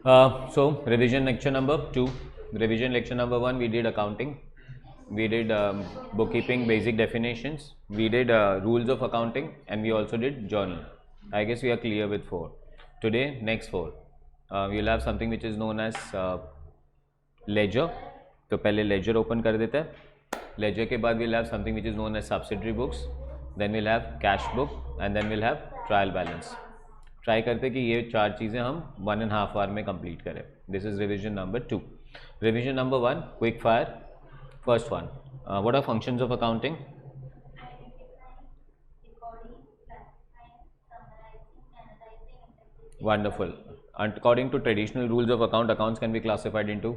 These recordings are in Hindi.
So revision lecture number 2. Revision lecture number 1, we did accounting, we did bookkeeping basic definitions, we did rules of accounting, and we also did journal. I guess we are clear with 4. Today next 4, we'll have something which is known as ledger. तो पहले ledger open कर देते हैं. Ledger के बाद we'll have something which is known as subsidiary books, then we'll have cash book, and then we'll have trial balance. Try करते कि ये 4 चीज़ें हम 1.5 आवर में कंप्लीट करें. This is revision number 2. Revision number 1, quick fire. First one, what are functions of accounting? Wonderful. According to traditional rules of account, accounts can be classified into?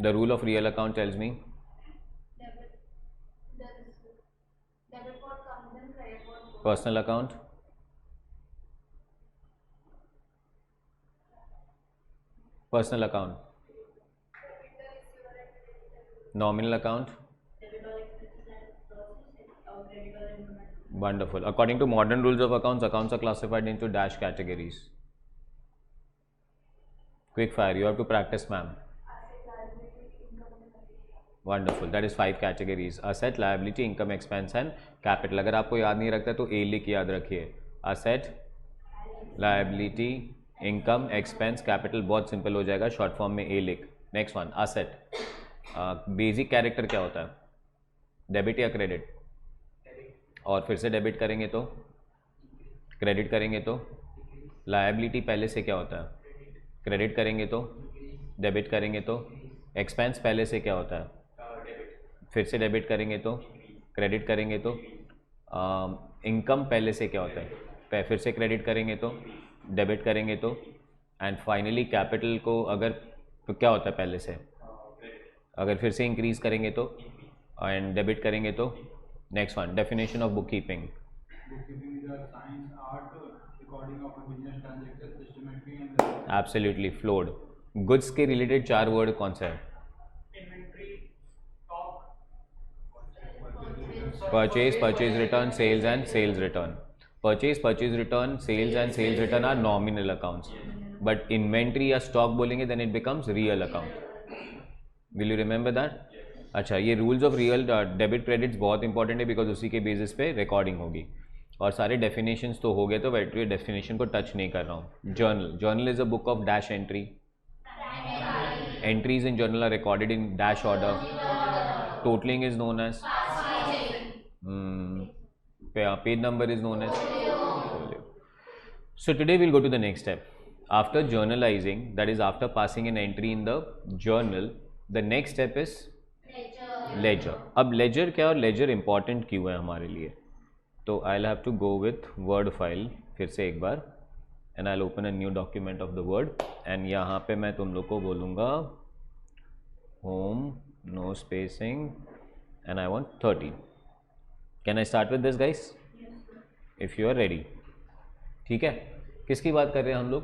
The rule of real account tells me? Personal account? Personal account. Nominal account. Wonderful. According to modern rules of accounts, accounts are classified into dash categories. Quick fire, you have to practice, ma'am. Wonderful. That is 5 categories: asset, liability, income, expense and capital. अगर आपको याद नहीं रखता तो A लिख याद रखिए. asset, liability, income, expense, capital. बहुत सिंपल हो जाएगा, शॉर्ट फॉर्म में A लिख. Next one, asset. Basic character क्या होता है? डेबिट या क्रेडिट? और फिर से डेबिट करेंगे तो क्रेडिट करेंगे तो लायबिलिटी पहले से क्या होता है? क्रेडिट करेंगे तो डेबिट करेंगे तो एक्सपेंस पहले से क्या होता है? फिर से डेबिट करेंगे तो क्रेडिट करेंगे तो इनकम पहले से क्या होता है? फिर से क्रेडिट करेंगे तो डेबिट करेंगे तो एंड फाइनली कैपिटल को अगर तो क्या होता है पहले से? अगर फिर से इंक्रीज करेंगे तो एंड डेबिट करेंगे तो. Next one, definition of book keeping. Absolutely flawed. Goods के रिलेटेड 4 वर्ड कौन सा है? Purchase, purchase return, sales and sales return. Purchase, purchase return, sales and sales return are nominal accounts, but inventory या स्टॉक बोलेंगे then it becomes real account. Will you remember that? अच्छा, ये rules of real debit credits बहुत इंपॉर्टेंट है बिकॉज उसी के बेसिस पे रिकॉर्डिंग होगी. और सारे डेफिनेशंस तो हो गए, तो वैट डेफिनेशन को टच नहीं कर रहा हूँ. Journal. Journal is a book of dash entry. Entries in journal are recorded in dash order. Totalling is known as page number is known as folio. So today we'll go to the next step. After journalizing, that is after passing an entry in the journal, the next step is ledger. अब लेजर क्या और लेजर इंपॉर्टेंट क्यों है हमारे लिए? तो I have to go with word file फिर से एक बार and I open a new document of the word and यहाँ पे मैं तुम लोग को बोलूँगा home, no spacing and I want 30. Can I start with this guys if you are ready? ठीक है. किसकी बात कर रहे हैं हम लोग?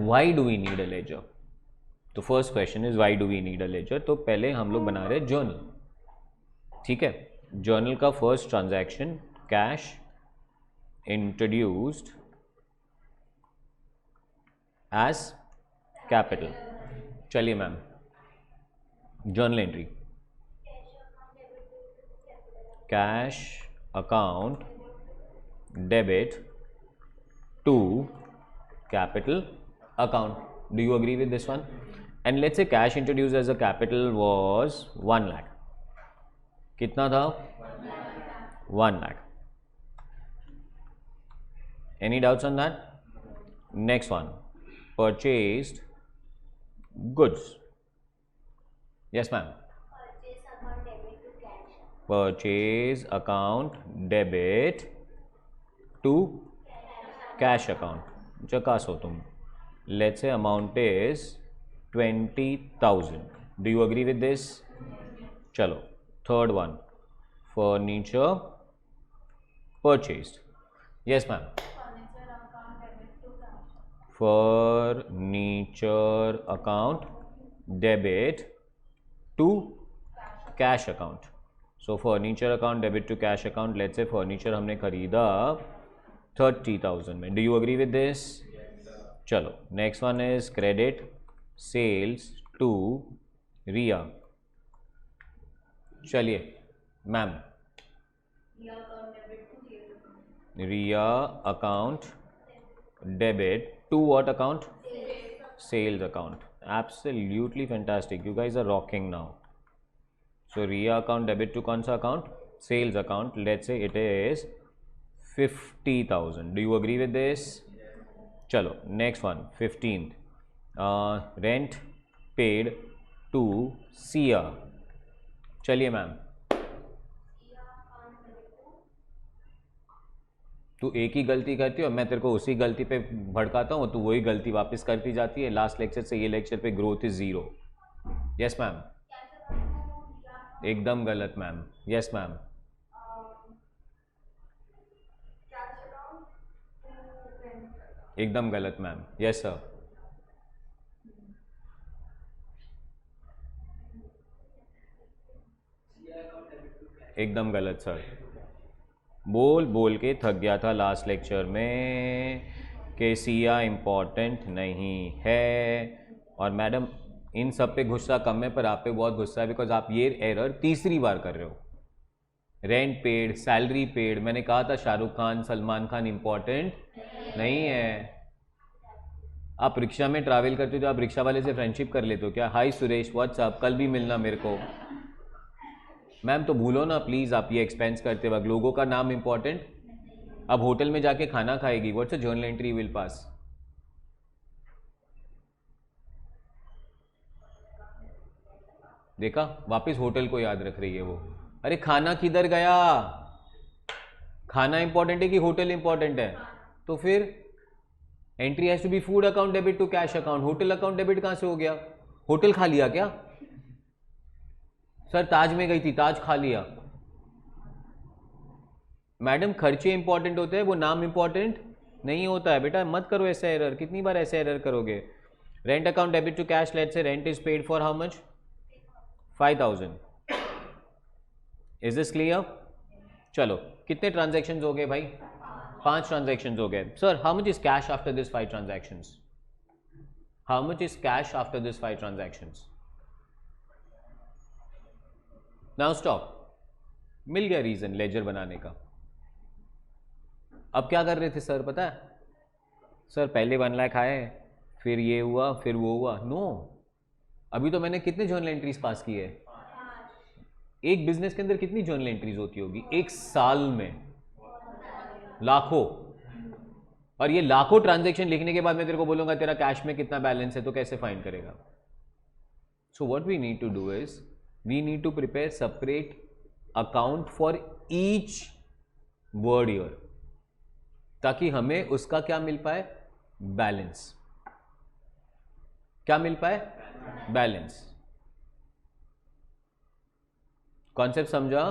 Y do we need a ledger? तो first question is why do we need a ledger. तो पहले हम लोग बना रहे जर्नल. ठीक है. जर्नल का first transaction cash introduced as capital. चलिए ma'am, journal entry. Cash account debit to capital account. Do you agree with this one? And let's say cash introduced as a capital was 1 lakh. कितना था? 1 lakh. Any doubts on that? Next one, purchased goods. Yes ma'am. Purchase account debit to cash account. चकास हो तुम. Let's say amount is 20,000. Do you agree with this? चलो, third one, furniture purchased. Yes ma'am. Furniture account debit to cash account. So furniture account debit to cash account. Let's say furniture हमने खरीदा 30,000 में. Do you agree with this? चलो next one is credit sales to Riya. चलिए ma'am, Riya account debit to what account? Sales account. Absolutely fantastic. You guys are rocking now. So Ria account debit to कौन सा account? Sales account. Let's say it is 50,000. Do you agree with this? चलो next one 15th. Rent paid to Sia. चलिए मैम, तू एक ही गलती करती हो, मैं तेरे को उसी गलती पे भड़काता हूँ, तू वही गलती वापस करती जाती है। लास्ट लेक्चर से ये लेक्चर पे ग्रोथ इज 0। यस मैम, एकदम गलत मैम। यस मैम, एकदम गलत मैम। यस सर, एकदम गलत सर। बोल बोल के थक गया था लास्ट लेक्चर में कि सिया इम्पॉर्टेंट नहीं है। और मैडम इन सब पे गुस्सा कम है, पर आप पे बहुत गुस्सा है, बिकॉज आप ये एरर तीसरी बार कर रहे हो। रेंट पेड, सैलरी पेड, मैंने कहा था शाहरुख खान, सलमान खान इम्पॉर्टेंट नहीं है। आप रिक्शा में ट्रैवल करते हो तो आप रिक्शा वाले से फ्रेंडशिप कर लेते हो क्या? हाय सुरेश, व्हाट्सअप, कल भी मिलना मेरे को। मैम तो भूलो ना प्लीज़, आप ये एक्सपेंस करते वक्त लोगों का नाम इंपॉर्टेंट। अब होटल में जाके खाना खाएगी, what's a journal entry will pass. देखा, वापस होटल को याद रख रही है वो। अरे खाना किधर गया? खाना इंपॉर्टेंट है कि होटल इंपॉर्टेंट है? तो फिर entry has to be food account debit to cash account. Hotel account debit कहां से हो गया? होटल खा लिया क्या? सर ताज में गई थी, ताज खा लिया। मैडम खर्चे इंपॉर्टेंट होते हैं, वो नाम इंपॉर्टेंट नहीं होता है। बेटा मत करो ऐसा एरर, कितनी बार ऐसे एरर करोगे? Rent account debit to cash, let's say rent is paid for how much? 5,000। Is this clear? चलो कितने ट्रांजैक्शंस हो गए भाई? 5 ट्रांजैक्शंस हो गए। Sir how much is cash after this 5 transactions? How much is cash after this 5 transactions? Now stop. मिल गया रीजन लेजर बनाने का। अब क्या कर रहे थे सर पता है? सर पहले 1 लाख आए, फिर ये हुआ, फिर वो हुआ। नो, अभी तो मैंने कितने जर्नल एंट्रीज पास की है? एक बिजनेस के अंदर कितनी जर्नल एंट्रीज होती होगी एक साल में? लाखों। और ये लाखों ट्रांजैक्शन लिखने के बाद मैं तेरे को बोलूंगा तेरा कैश में कितना बैलेंस है, तो कैसे फाइंड करेगा? So what we need to do is we need to prepare separate account for each word year, ताकि हमें उसका क्या मिल पाए? बैलेंस। क्या मिल पाए? बैलेंस। कॉन्सेप्ट समझा?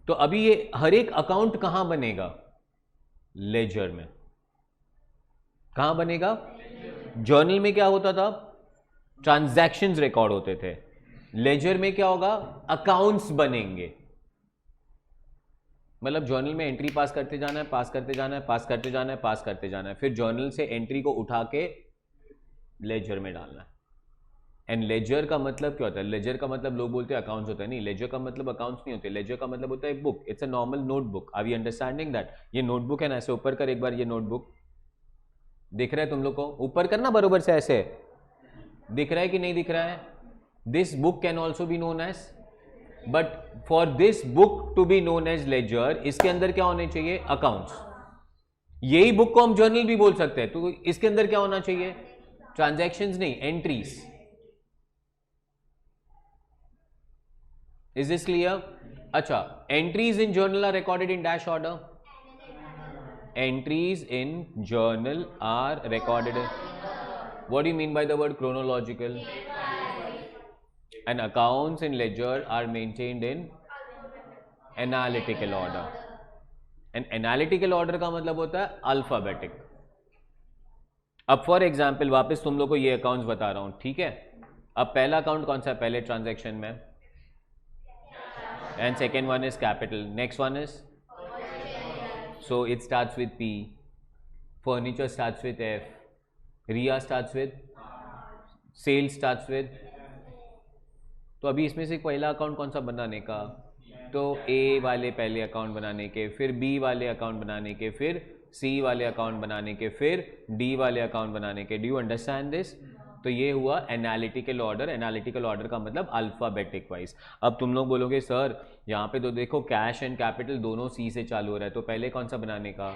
तो अभी ये हर एक अकाउंट कहां बनेगा? लेजर में। कहां बनेगा? जर्नल में क्या होता था? ट्रांजैक्शंस रिकॉर्ड होते थे। लेजर में क्या होगा? अकाउंट्स बनेंगे। मतलब जर्नल में एंट्री पास करते जाना है, पास करते जाना है, पास करते जाना है, पास करते जाना है, फिर जर्नल से एंट्री को उठा के लेजर में डालना है। एंड लेजर का मतलब क्या होता है? लेजर का मतलब लोग बोलते हैं अकाउंट्स होता है, नहीं, लेजर का मतलब अकाउंट्स नहीं होते। लेजर का मतलब होता है book. It's a normal notebook. Are we understanding that? ये नोटबुक है ना, ऐसे ऊपर कर एक बार। ये नोटबुक दिख रहा है तुम लोग को? ऊपर करना बरोबर से, ऐसे दिख रहा है कि नहीं दिख रहा है? This book can also be known as, but for this book to be known as ledger, इसके अंदर क्या होने चाहिए? अकाउंट्स। यही बुक को हम जर्नल भी बोल सकते हैं, तो इसके अंदर क्या होना चाहिए? ट्रांजैक्शंस नहीं, एंट्रीज। Is this clear? अच्छा, entries in journal are recorded in dash order. Entries in journal are recorded. What do you mean by the word chronological? And accounts in ledger are maintained in analytical order. And analytical order का मतलब होता है अल्फाबेटिक। अब फॉर एग्जाम्पल वापस तुम लोग को ये अकाउंट्स बता रहा हूं, ठीक है? अब पहला अकाउंट कौन सा है पहले ट्रांजैक्शन में? And second one is capital, next one is, so it starts with P, furniture starts with F, Riya starts with, sale starts with. तो अभी इसमें से पहला अकाउंट कौन सा बनाने का, तो ए वाले पहले अकाउंट बनाने के, फिर बी वाले अकाउंट बनाने के, फिर सी वाले अकाउंट बनाने के, फिर डी वाले अकाउंट बनाने के। Do you understand this? तो ये हुआ एनालिटिकल ऑर्डर। एनालिटिकल ऑर्डर का मतलब अल्फाबेटिक वाइज। अब तुम लोग बोलोगे सर यहाँ पे तो देखो कैश एंड कैपिटल दोनों सी से चालू हो रहा है, तो पहले कौन सा बनाने का,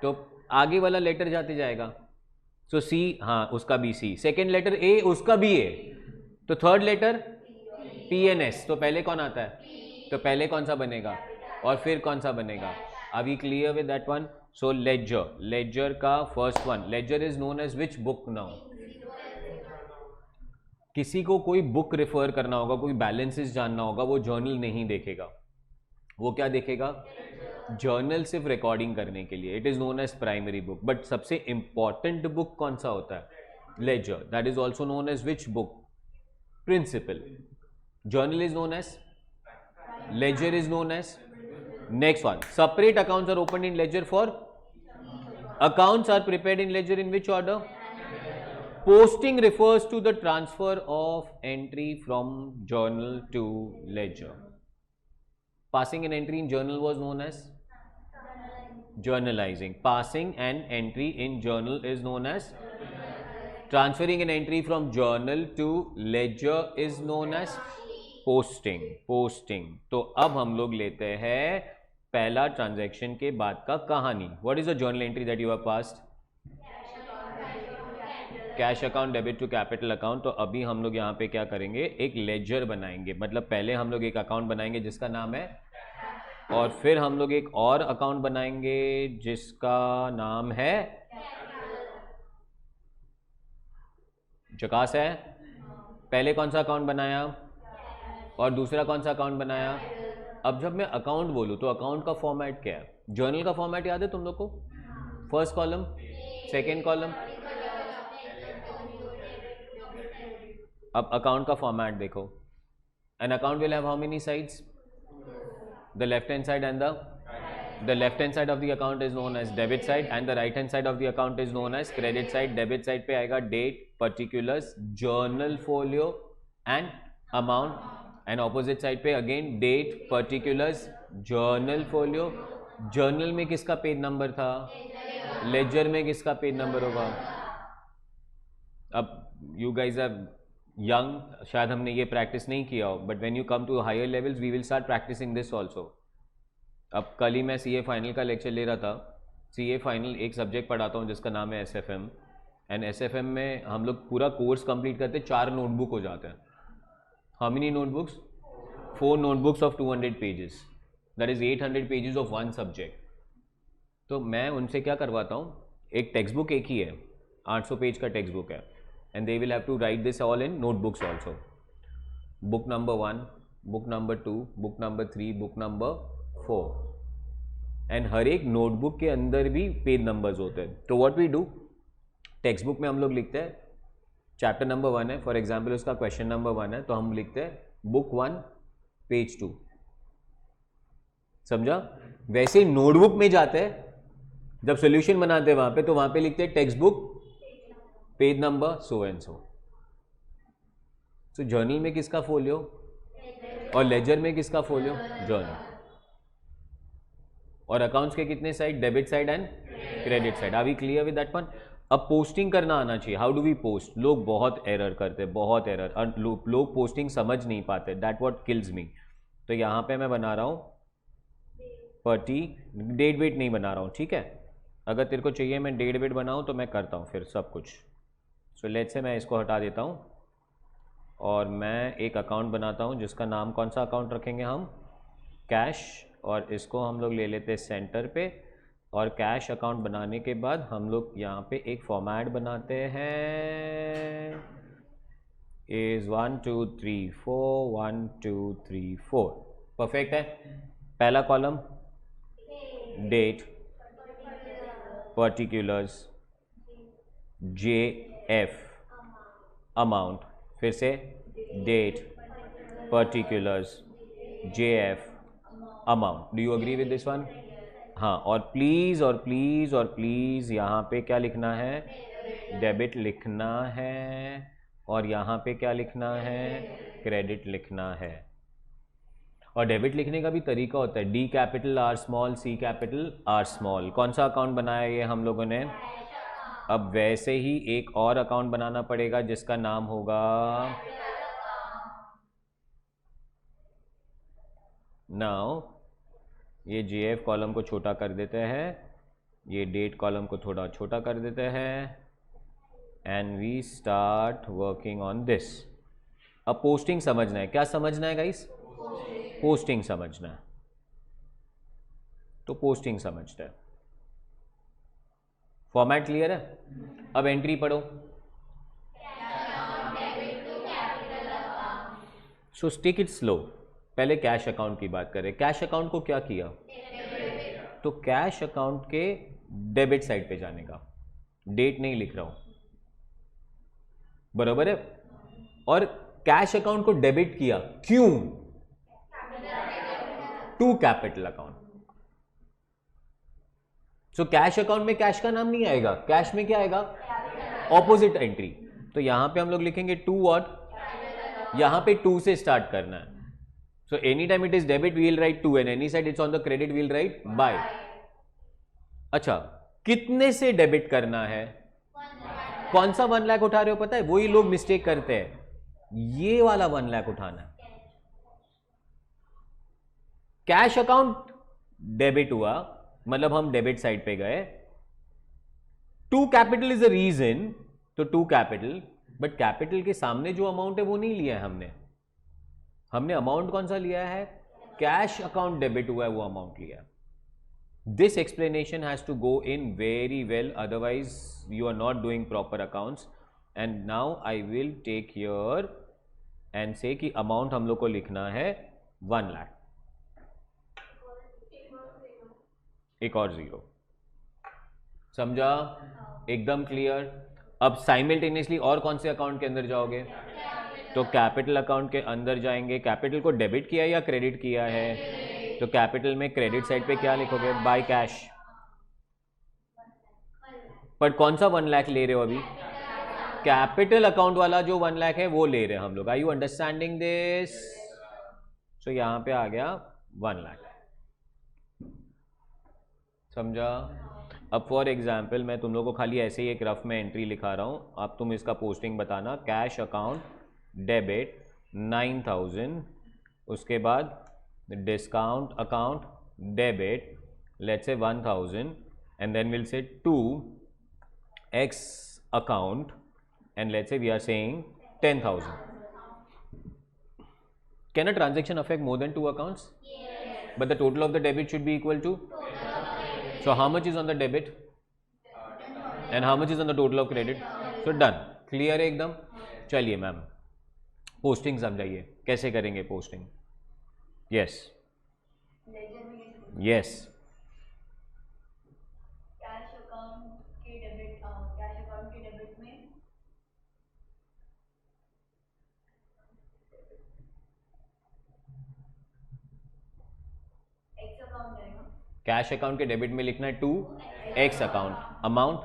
तो आगे वाला लेटर जाते जाएगा। सो सी, हाँ उसका भी सी, सेकेंड लेटर ए उसका भी ए, तो third letter P N S, तो पहले कौन आता है, तो पहले कौन सा बनेगा और फिर कौन सा बनेगा। Are we clear with that one? So ledger, ledger का first one, ledger is known as which book now. किसी को कोई बुक रेफर करना होगा, कोई बैलेंसेस जानना होगा, वो जर्नल नहीं देखेगा, वो क्या देखेगा, जर्नल सिर्फ रिकॉर्डिंग करने के लिए। It is known as primary book. But सबसे इंपॉर्टेंट बुक कौन सा होता है, ledger. That is also known as which book, principal. Journal is known as, ledger is known as, next one, separate accounts are opened in ledger for, accounts are prepared in ledger in which order, posting refers to the transfer of entry from journal to ledger. Passing an entry in journal was known as journalizing. Passing an entry in journal is known as, transferring an entry from journal to ledger is known as posting. Posting. तो अब हम लोग लेते हैं पहला ट्रांजैक्शन के बाद का कहानी। What is the journal entry that you have passed? Cash account debit to capital account. तो अभी हम लोग यहाँ पे क्या करेंगे, एक लेजर बनाएंगे। मतलब पहले हम लोग एक अकाउंट बनाएंगे जिसका नाम है, और फिर हम लोग एक और अकाउंट बनाएंगे जिसका नाम है, जकास है। पहले कौन सा अकाउंट बनाया और दूसरा कौन सा अकाउंट बनाया। अब जब मैं अकाउंट बोलूँ तो अकाउंट का फॉर्मेट क्या है, जर्नल का फॉर्मेट याद है तुम लोग को, फर्स्ट कॉलम, सेकेंड कॉलम। अब अकाउंट का फॉर्मेट देखो, an account will have how many sides, the left hand side and the left hand side of the account is known as debit side and the right hand side of the account is known as credit side. Debit side पे आएगा date, particulars, journal folio and amount, and opposite side पे again date, particulars, journal folio. Journal में किसका पेज नंबर था, लेजर में किसका पेज नंबर होगा। अब यू गाइज आर यंग, शायद हमने ये प्रैक्टिस नहीं किया हो, but when you come to higher levels we will start practising this also. अब कल ही मैं सीए फाइनल का लेक्चर ले रहा था। सीए फाइनल एक सब्जेक्ट पढ़ाता हूँ जिसका नाम है एसएफएम, एंड एसएफएम में हम लोग पूरा कोर्स कंप्लीट करते 4 नोटबुक हो जाते हैं। How many notebooks? 4 notebooks of 200 pages. That is 800 pages of one subject. तो मैं उनसे क्या करवाता हूँ, एक टेक्स्ट बुक एक ही है, 800 पेज का टेक्स्ट बुक है, and they will have to write this all in notebooks also. Book number 1, book number 2, book number 3, book number 4, and हर एक नोटबुक के अंदर भी पेज नंबर्स होते हैं। तो what we do, text book में हम लोग लिखते हैं चैप्टर नंबर 1 है, फॉर एग्जाम्पल उसका क्वेश्चन नंबर 1 है, तो हम लिखते हैं बुक 1 पेज 2, समझा। वैसे ही नोटबुक में जाते हैं, जब सोल्यूशन बनाते हैं वहां पे, तो वहां पे लिखते हैं text book page number so and so. तो जर्नल में किसका फोलियो और लेजर में किसका फोलियो, जर्नल। और अकाउंट्स के कितने side, debit side and credit side. Are we clear with that one? अब पोस्टिंग करना आना चाहिए। How do we post? लोग बहुत एरर करते हैं, बहुत एरर, और लोग पोस्टिंग समझ नहीं पाते। दैट व्हाट किल्स मी। तो यहाँ पे मैं बना रहा हूँ पर्टी, डेट वेट नहीं बना रहा हूँ, ठीक है। अगर तेरे को चाहिए मैं डेट वेट बनाऊँ तो मैं करता हूँ फिर सब कुछ। सो लेट्स से मैं इसको हटा देता हूँ और मैं एक अकाउंट बनाता हूँ जिसका नाम, कौन सा अकाउंट रखेंगे हम, कैश, और इसको हम लोग ले लेते हैं सेंटर पे। और कैश अकाउंट बनाने के बाद हम लोग यहाँ पे एक फॉर्मेट बनाते हैं, इज 1 2 3 4 1 2 3 4। परफेक्ट है। पहला column date, particulars, JF, amount, फिर से date, particulars, JF, amount. Do you agree with this one? हाँ, और प्लीज़ और प्लीज़ और प्लीज़ यहाँ पे क्या लिखना है, डेबिट लिखना है और यहाँ पे क्या लिखना है, क्रेडिट लिखना है। और डेबिट लिखने का भी तरीका होता है, डी कैपिटल आर स्मॉल, सी कैपिटल आर स्मॉल। कौन सा अकाउंट बनाया ये हम लोगों ने? अब वैसे ही एक और अकाउंट बनाना पड़ेगा जिसका नाम होगा नाउ, ये जीएफ कॉलम को छोटा कर देते हैं, ये डेट कॉलम को थोड़ा छोटा कर देते हैं, and we start working on this. अब पोस्टिंग समझना है। क्या समझना है गाइस? पोस्टिंग समझना है। तो पोस्टिंग समझते हैं। फॉर्मेट क्लियर है? अब एंट्री पढ़ो। So take it slow. पहले कैश अकाउंट की बात करें। कैश अकाउंट को क्या किया? तो कैश अकाउंट के डेबिट साइड पे जाने का, डेट नहीं लिख रहा हूं, बराबर है। और कैश अकाउंट को डेबिट किया, क्यों? To capital account. So cash account में कैश का नाम नहीं आएगा, कैश में क्या आएगा? Opposite entry. तो यहां पे हम लोग लिखेंगे टू व्हाट, यहां पे टू से स्टार्ट करना है। So any time it is debit we will write to, and any side it's on the credit we will write by. अच्छा, कितने से डेबिट करना है? कौन सा 1 लाख उठा रहे हो? पता है, वही लोग मिस्टेक करते हैं, ये वाला 1 लाख उठाना है। कैश अकाउंट डेबिट हुआ, मतलब हम डेबिट साइड पे गए। To capital is a reason, तो टू कैपिटल, बट कैपिटल के सामने जो अमाउंट है वो नहीं लिया है हमने अमाउंट कौन सा लिया है? कैश अकाउंट डेबिट हुआ है वो अमाउंट लिया है। This explanation has to go in very well, otherwise you are not doing proper accounts. And now I will take here and say कि amount हम लोग को लिखना है 1 लाख, एक और जीरो। समझा? एकदम क्लियर। अब साइमल्टेनियसली और कौन से अकाउंट के अंदर जाओगे? तो कैपिटल अकाउंट के अंदर जाएंगे। कैपिटल को डेबिट किया या क्रेडिट किया है? तो कैपिटल में क्रेडिट साइड पे क्या लिखोगे? By cash. पर कौन सा 1 लाख ले रहे हो अभी? कैपिटल अकाउंट वाला जो 1 लाख है वो ले रहे हैं हम लोग। Are you understanding this? So यहां पे आ गया 1 लाख। समझा? अब फॉर एग्जाम्पल मैं तुम लोग को खाली ऐसे ही एक रफ में एंट्री लिखा रहा हूं, अब तुम इसका पोस्टिंग बताना। कैश अकाउंट डेबिट 9000, उसके बाद discount account debit, let's say 1000, and then we'll say to X account, and let's say we are saying 10,000. Can a transaction affect more than 2 accounts? Yes. But the total of the debit should be equal to? So how much is on the debit? And how much is on the total of credit? So done. Clear है एकदम? चलिए मैम, पोस्टिंग समझाइए कैसे करेंगे posting. Yes yes. Cash account के डेबिट में एक्स अकाउंट आएगा। कैश अकाउंट के डेबिट में लिखना है to X account, amount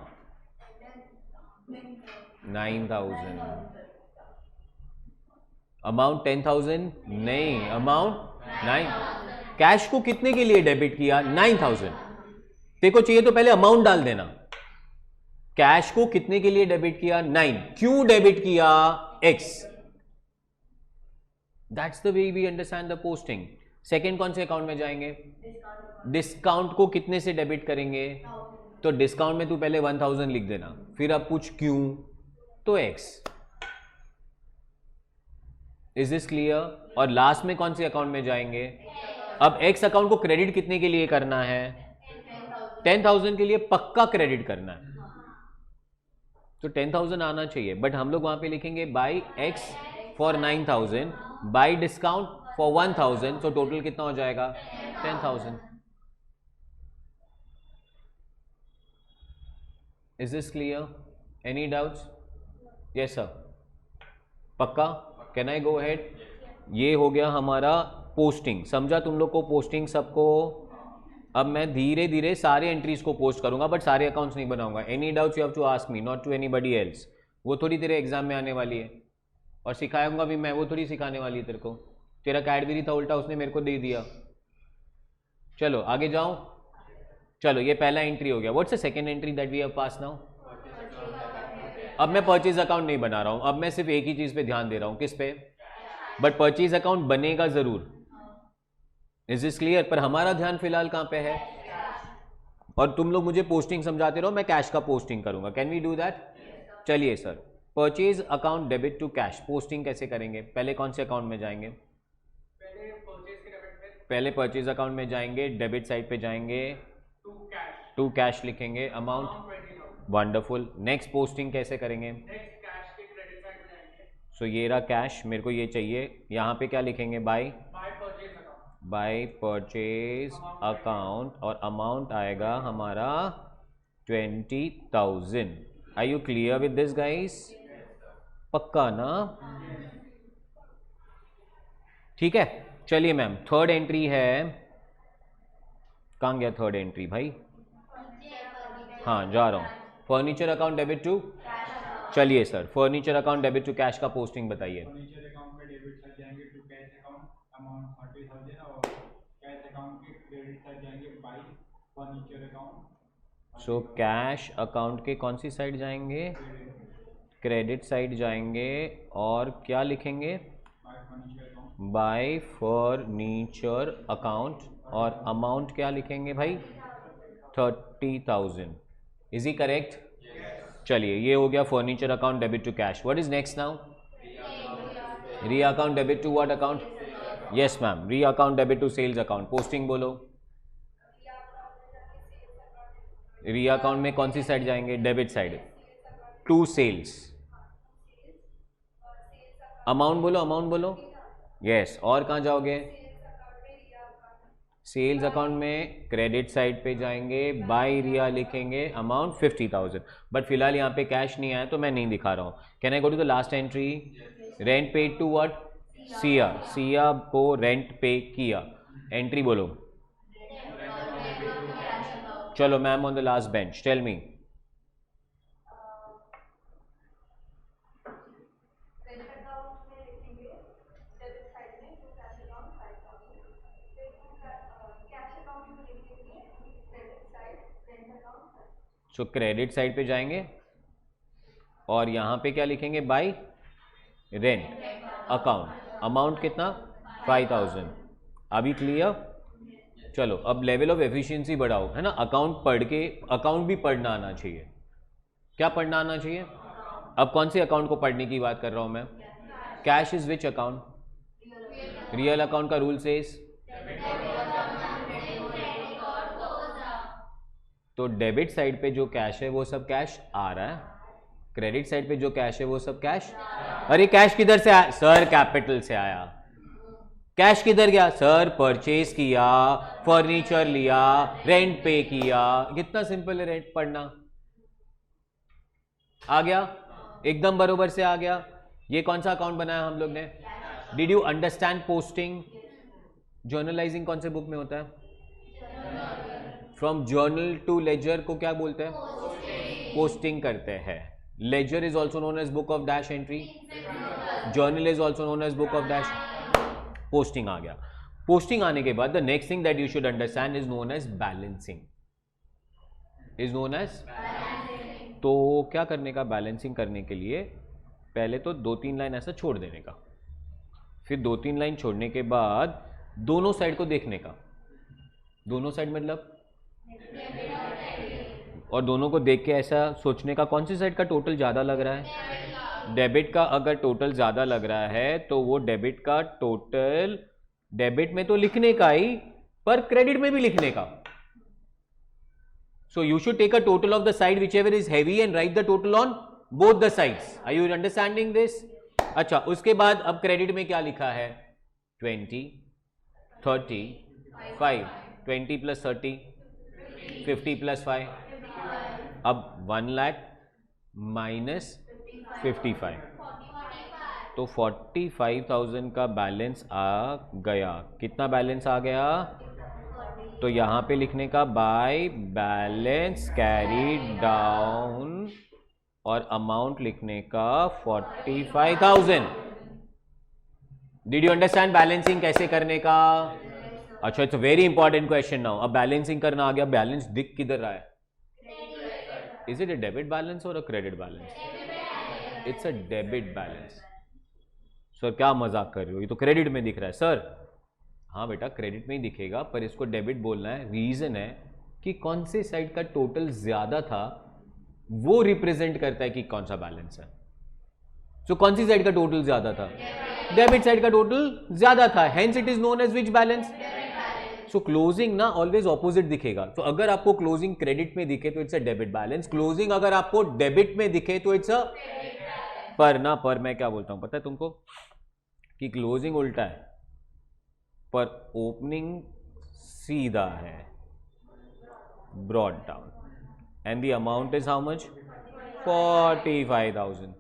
9000, amount 10,000 नहीं, अमाउंट 9। कैश को कितने के लिए डेबिट किया? 9000। देखो चाहिए तो पहले अमाउंट डाल देना। कैश को कितने के लिए डेबिट किया? 9। क्यों डेबिट किया? X। That's the way we understand the posting. Second कौन से अकाउंट में जाएंगे? डिस्काउंट को कितने से डेबिट करेंगे? तो डिस्काउंट में तू पहले 1000 लिख देना, फिर अब पूछ क्यों, तो X। Is this clear? और लास्ट में कौन से अकाउंट में जाएंगे? अब X अकाउंट को क्रेडिट कितने के लिए करना है? 10,000 के लिए पक्का क्रेडिट करना है, तो 10,000 आना चाहिए। बट हम लोग वहां पे लिखेंगे by X for 9,000, by discount for 1,000, तो टोटल कितना हो जाएगा? 10,000। Is this clear? Any doubts? Yes sir, पक्का? Can I go ahead? ये हो गया हमारा पोस्टिंग। समझा तुम लोग को पोस्टिंग सबको? अब मैं धीरे धीरे सारे एंट्रीज को पोस्ट करूंगा, बट सारे अकाउंट्स नहीं बनाऊंगा. Any doubts you have to ask me, not to anybody else. वो थोड़ी तेरे एग्जाम में आने वाली है और सिखाऊंगा भी मैं, वो थोड़ी सिखाने वाली है तेरे को. तेरा कैडबरी था उल्टा उसने मेरे को दे दिया. चलो आगे जाओ. चलो ये पहला एंट्री हो गया. What's the second entry that we have pass now? अब मैं परचेज अकाउंट नहीं बना रहा हूं, अब मैं सिर्फ एक ही चीज पे ध्यान दे रहा हूं. किस पे? बट परचेज अकाउंट बनेगा जरूर. Is this clear? पर हमारा ध्यान फिलहाल कहां पे है? और तुम लोग मुझे पोस्टिंग समझाते रहो, मैं कैश का पोस्टिंग करूंगा. Can we do that? चलिए sir, purchase account debit to cash posting कैसे करेंगे? पहले कौन से अकाउंट में जाएंगे? पहले परचेज अकाउंट में जाएंगे, डेबिट साइड पे जाएंगे, टू कैश लिखेंगे, अमाउंट. वंडरफुल. नेक्स्ट पोस्टिंग कैसे करेंगे? सो ये रहा कैश, मेरे को ये चाहिए. यहाँ पे क्या लिखेंगे? बाय परचेज अकाउंट, और अमाउंट आएगा हमारा 20,000. Are you clear with this guys? पक्का ना? ठीक है. चलिए मैम, थर्ड एंट्री है. कहाँ गया थर्ड एंट्री भाई? हाँ जा रहा हूँ. Furniture account debit to. चलिए sir, furniture account debit to cash का पोस्टिंग बताइए. फर्नीचर अकाउंट में डेबिट साइड जाएंगे टू कैश अकाउंट, अमाउंट 30,000, और कैश अकाउंट के क्रेडिट साइड जाएंगे by furniture account. So cash account के कौन सी साइड जाएंगे? क्रेडिट साइड जाएंगे, और क्या लिखेंगे? बाय फर्नीचर अकाउंट, और अमाउंट क्या लिखेंगे भाई? 30,000. Is he correct? चलिए ये हो गया furniture account debit to cash. What is next now? री account debit to what account? Yes ma'am, री account debit to sales account. Posting बोलो. री अकाउंट में कौन सी साइड जाएंगे? Debit side, to sales. Amount बोलो, अमाउंट बोलो. यस. और कहाँ जाओगे? सेल्स अकाउंट में क्रेडिट साइड पे जाएंगे, बाय रिया लिखेंगे, अमाउंट 50,000. बट फिलहाल यहाँ पे कैश नहीं आया तो मैं नहीं दिखा रहा हूँ. Can I go to the last entry? Rent paid to what? Siya. Siya को रेंट पे किया. एंट्री बोलो. चलो ma'am on the last bench, tell me. So credit side पे जाएंगे और यहाँ पे क्या लिखेंगे? Bye rent account. अमाउंट कितना? 5,000. अभी क्लियर? चलो अब लेवल ऑफ एफिशिएंसी बढ़ाओ, है ना. अकाउंट पढ़ के, अकाउंट भी पढ़ना आना चाहिए. क्या पढ़ना आना चाहिए? अब कौन से अकाउंट को पढ़ने की बात कर रहा हूं मैं? Cash is which account? Real account का रूल सेज. तो डेबिट साइड पे जो कैश है वो सब कैश आ रहा है, क्रेडिट साइड पे जो कैश है वो सब कैश. अरे कैश किधर से आया सर? कैपिटल से आया. कैश किधर गया सर? परचेज किया, फर्नीचर लिया, रेंट पे किया. कितना सिंपल है रेंट पढ़ना. आ गया? एकदम बरोबर से आ गया. ये कौन सा अकाउंट बनाया हम लोग ने? Did you understand posting? Journalising कौन से बुक में होता है? फ्रॉम जर्नल टू लेजर को क्या बोलते हैं? पोस्टिंग करते हैं. Ledger is also known as book of dash entry. Journal is also known as book of dash. Posting आ गया. पोस्टिंग आने के बाद the next thing that you should understand is known as balancing. Is known as. तो क्या करने का बैलेंसिंग करने के लिए? पहले तो 2-3 लाइन ऐसा छोड़ देने का, फिर 2-3 लाइन छोड़ने के बाद दोनों साइड को देखने का. दोनों साइड मतलब, और दोनों को देख के ऐसा सोचने का कौन सी साइड का टोटल ज़्यादा लग रहा है? डेबिट का अगर टोटल ज़्यादा लग रहा है तो वो डेबिट का टोटल डेबिट में तो लिखने का ही, पर क्रेडिट में भी लिखने का. So you should take a total of the side whichever is heavy and write the total on both the sides. Are you understanding this? अच्छा, उसके बाद अब क्रेडिट में क्या लिखा है? 20, 30, 5. 20 प्लस 30, 50 प्लस 5. अब 1 लाख माइनस 55, तो 45,000 का बैलेंस आ गया. कितना बैलेंस आ गया? तो यहाँ पे लिखने का बाय बैलेंस कैरी डाउन और अमाउंट लिखने का 45,000। डिड यू अंडरस्टैंड बैलेंसिंग कैसे करने का? अच्छा, it's a very important question now. अब बैलेंसिंग करना आ गया। बैलेंस दिख किधर रहा है? Is it a debit balance और a credit balance? It's a debit balance. Sir क्या मजाक कर रहे हो, ये तो क्रेडिट में दिख रहा है। सर हाँ बेटा, क्रेडिट में ही दिखेगा, पर इसको डेबिट बोलना है। रीजन है कि कौन से साइड का टोटल ज्यादा था वो रिप्रेजेंट करता है कि कौन सा बैलेंस है। सो कौन सी साइड का टोटल ज्यादा था? डेबिट साइड का टोटल ज्यादा था, hence it is known as which balance? So closing ना ऑलवेज ऑपोजिट दिखेगा। तो अगर आपको क्लोजिंग क्रेडिट में दिखे तो it's a debit balance, closing अगर आपको डेबिट में दिखे तो इट्स अ पर मैं क्या बोलता हूं पता है तुमको, कि क्लोजिंग उल्टा है पर ओपनिंग सीधा है, brought down, and the amount is how much? 45,000।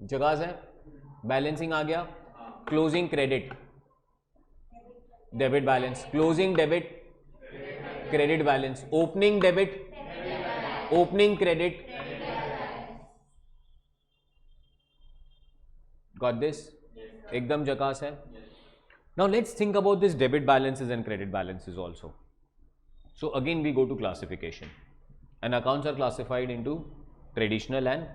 जगह है, बैलेंसिंग आ गया। Closing credit debit balance, closing debit credit balance, opening debit opening credit. Got this? एकदम जकास है। Now let's think about this debit balances and credit balances also. So again we go to classification, and accounts are classified into traditional and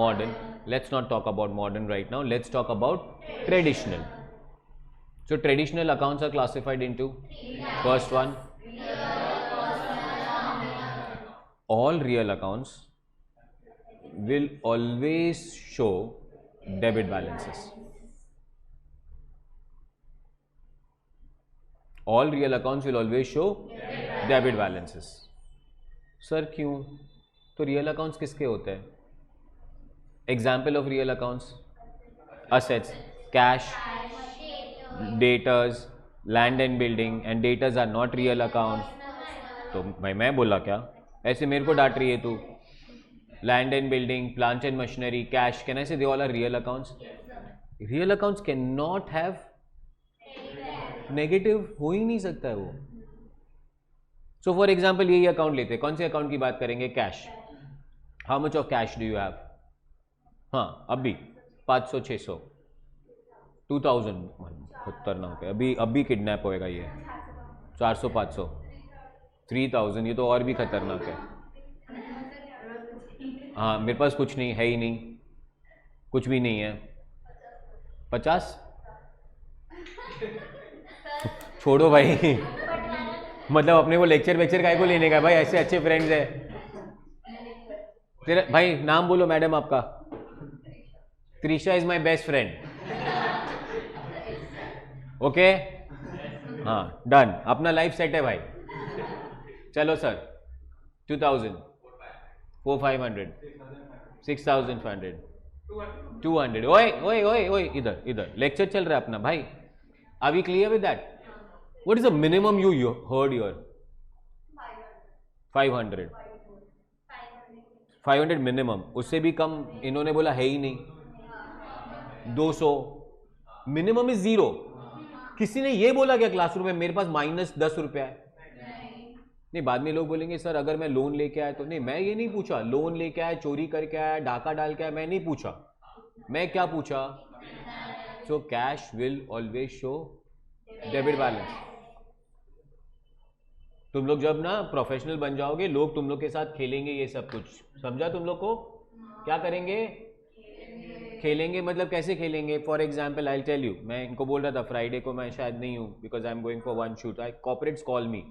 modern. Let's not talk about modern right now, let's talk about traditional. So traditional accounts are classified into, first one, all real accounts will always show debit balances. All real accounts will always show debit balances. Sir क्यों? तो रियल अकाउंट्स किसके होते हैं? Example of real accounts, assets, cash, debtors, land and building, and debtors are not real accounts. तो भाई मैं बोला क्या? ऐसे मेरे को डांट रही है तू। Land and building, plant and machinery, cash, can I say they all are real accounts? Real accounts can not have negative, हो ही नहीं सकता है वो। सो फॉर एग्जाम्पल यही अकाउंट लेते हैं, कौन से अकाउंट की बात करेंगे? Cash. How much of cash do you have? हाँ अभी 500, 600, 2000, खतरनाक है। अभी किडनैप होएगा ये। 400, 500, 3000, ये तो और भी खतरनाक है। हाँ मेरे पास कुछ नहीं है, ही नहीं, कुछ भी नहीं है। 50? छोड़ो भाई मतलब अपने को लेक्चर वेक्चर काय को लेने का भाई, ऐसे अच्छे फ्रेंड्स है तेरा। भाई नाम बोलो मैडम आपका। Trisha is my best friend. Okay हाँ डन, अपना लाइफ सेट है भाई। चलो सर 2000, 4500, 6500, 200। ओए ओए ओए ओए, इधर इधर लेक्चर चल रहा है अपना भाई। Are we clear with that? What is the minimum you heard here? 500. 500 minimum, उससे भी कम इन्होंने बोला है ही नहीं। 200 मिनिमम इज 0। किसी ने ये बोला क्या क्लासरूम में मेरे पास -10 रुपया है? नहीं, बाद में लोग बोलेंगे सर अगर मैं लोन लेके आया तो। नहीं, मैं ये नहीं पूछा लोन लेके आया, चोरी करके आया, डाका डाल के आया, मैं नहीं पूछा। मैं क्या पूछा? So cash will always show debit balance. तुम लोग जब ना प्रोफेशनल बन जाओगे, लोग तुम लोग के साथ खेलेंगे ये सब कुछ, समझा? तुम लोग को क्या करेंगे? खेलेंगे। मतलब कैसे खेलेंगे? For example I tell you, मैं इनको बोल रहा था फ्राइडे को मैं शायद नहीं हूँ because I am going for one shoot. I corporates call मी।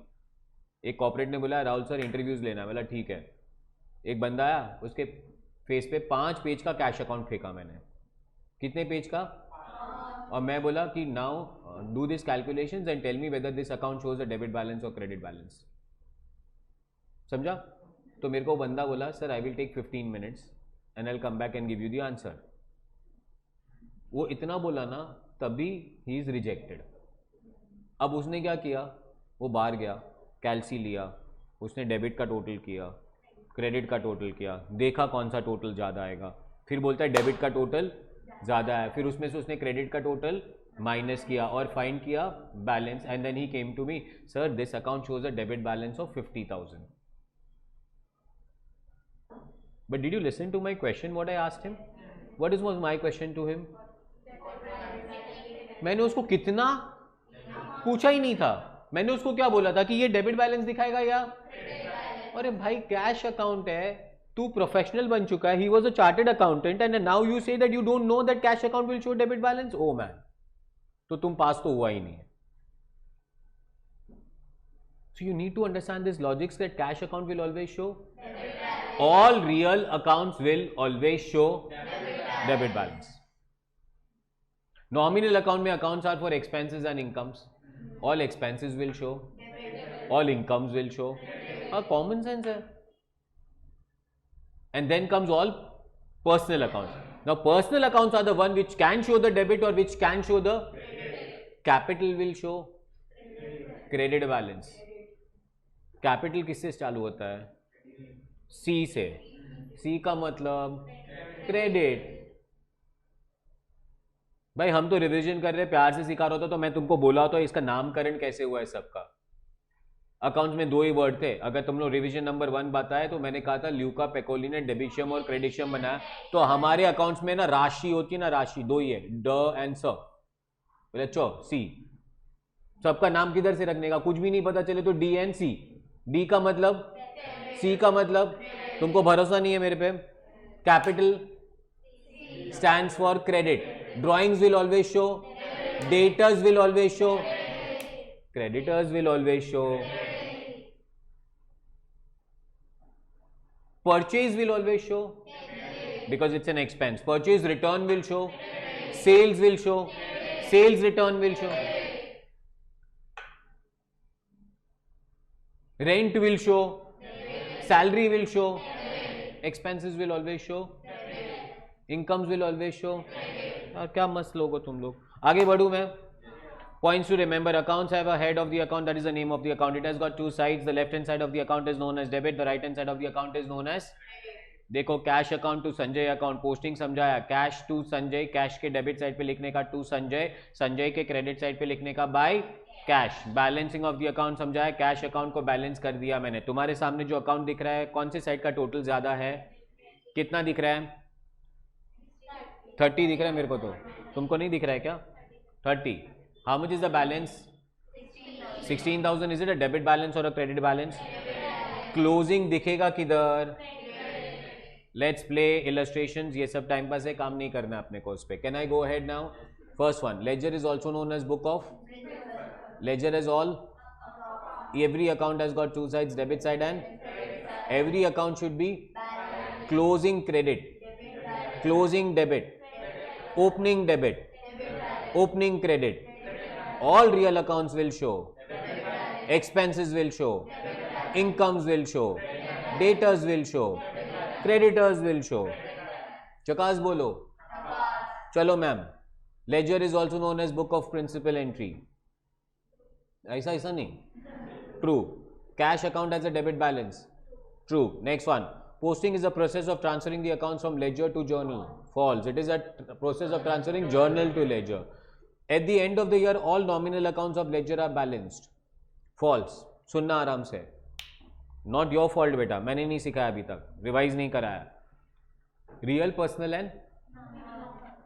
एक कॉर्पोरेट ने बोला राहुल सर इंटरव्यूज लेना है। बोला ठीक है। एक बंदा आया, उसके फेस पे 5 पेज का कैश अकाउंट फेंका मैंने। कितने पेज का? और मैं बोला कि now do this calculations and tell me whether this account shows a debit balance और क्रेडिट बैलेंस। समझा? तो मेरे को बंदा बोला sir I will take 15 minutes and I will come back and give you the answer. वो इतना बोला ना, तभी ही इज रिजेक्टेड। अब उसने क्या किया? वो बाहर गया, कैलसी लिया, उसने डेबिट का टोटल किया, क्रेडिट का टोटल किया, देखा कौन सा टोटल ज़्यादा आएगा, फिर बोलता है डेबिट का टोटल ज़्यादा है, फिर उसमें से उसने क्रेडिट का टोटल माइनस किया और फाइंड किया balance, and then he came to me, sir this account shows a debit balance of 50,000. But did you listen to my question? What I asked him? What was my question to him? मैंने उसको कितना पूछा ही नहीं था. मैंने उसको क्या बोला था कि ये डेबिट बैलेंस दिखाएगा या, अरे भाई कैश अकाउंट है, तू प्रोफेशनल बन चुका है. He was a chartered accountant and now you say that you don't know that cash account will show debit balance. Oh man, तो तुम पास तो हुआ ही नहीं है. So you need to understand this logic that cash account will always show. All real accounts will always show debit balance. Nominal account में accounts are for expenses and incomes. All expenses will show. All incomes will show. Common sense है. And then comes all personal accounts. Now personal accounts are the one which can show the debit or which can show the capital will show credit balance. Capital किससे चालू होता है? सी से. सी का मतलब क्रेडिट. भाई हम तो रिवीजन कर रहे, प्यार से सिखा रहा होता तो मैं तुमको बोला होता इसका नामकरण कैसे हुआ है सबका. अकाउंट्स में 2 ही वर्ड थे. अगर तुम लोग रिवीजन नंबर 1 बताए तो मैंने कहा था ल्यूका पेकोली ने डेबिशियम और क्रेडिशियम बनाया. तो हमारे अकाउंट्स में ना राशि होती है ना, राशि 2 ही है, ड एंड स. बोले चो सी. सबका नाम किधर से रखने का, कुछ भी नहीं पता चले तो डी एंड सी. डी का मतलब, सी का मतलब, तुमको भरोसा नहीं है मेरे पे. Capital stands for credit. Drawings will always show, debtors will always show, creditors will always show, purchase will always show because it's an expense. Purchase return will show, sales will show, sales return will show, rent will show, salary will show, expenses will always show, incomes will always show. यार क्या मस्त लोग हो तुम लोग. आगे बढ़ूं मैं. Points to remember: accounts have a head of the account, that is the name of the account. It has got 2 sides. The left hand side of the account is known as debit. The right hand side of the account is known as. देखो cash account to Sanjay account, posting समझाया. कैश टू संजय, कैश के डेबिट साइड पे लिखने का टू संजय, संजय के क्रेडिट साइड पे लिखने का by cash. Balancing of the account समझाया. कैश अकाउंट को बैलेंस कर दिया मैंने. तुम्हारे सामने जो अकाउंट दिख रहा है, कौन सी साइड का टोटल ज्यादा है? कितना दिख रहा है? 30 दिख रहा है मेरे को. तो तुमको नहीं दिख रहा है क्या? 30. How much is the balance? 16,000. Is it a debit balance और अ क्रेडिट बैलेंस? क्लोजिंग दिखेगा किधर? Let's play illustrations. ये सब टाइम पास है, काम नहीं करना है अपने को उस पे. Can I go ahead now? First one, ledger is also known as book of. Ledger is all, every account has got 2 sides, debit side and. Every account should be closing credit, closing debit, opening debit, opening credit. All real accounts will show, expenses will show, incomes will show, debtors will show, creditors will show. चकास बोलो. चलो ma'am. Ledger is also known as book of principal entry. ऐसा नहीं. True. Cash account has a debit balance. True. Next one. Posting is a process of transferring the accounts from ledger to journal. False. It is a process of transferring journal to ledger. At the end of the year, all nominal accounts of ledger are balanced. False. सुनना आराम से. Not your fault बेटा, मैंने नहीं सिखाया अभी तक, रिवाइज नहीं कराया. Real, personal and.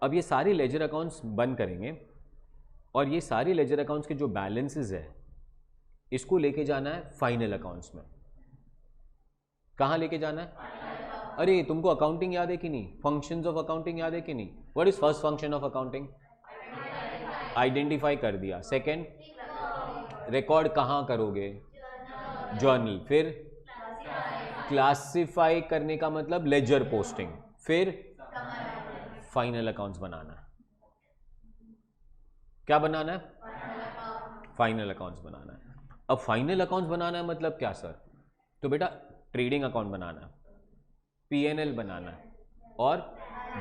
अब ये सारी लेजर अकाउंट्स बंद करेंगे और ये सारी लेजर अकाउंट्स के जो बैलेंसेस है इसको लेके जाना है फाइनल अकाउंट्स में. कहाँ लेके जाना है? अरे तुमको अकाउंटिंग याद है कि नहीं? फंक्शंस ऑफ अकाउंटिंग याद है कि नहीं? What is first function of accounting? Identify कर दिया. सेकंड, रिकॉर्ड कहाँ करोगे? जर्नल. फिर क्लासिफाई करने का मतलब लेजर पोस्टिंग. फिर फाइनल अकाउंट्स बनाना है. क्या बनाना है? फाइनल अकाउंट्स बनाना है. अब फाइनल अकाउंट्स बनाना है मतलब क्या सर? तो बेटा ट्रेडिंग अकाउंट बनाना है, पीएनएल बनाना है और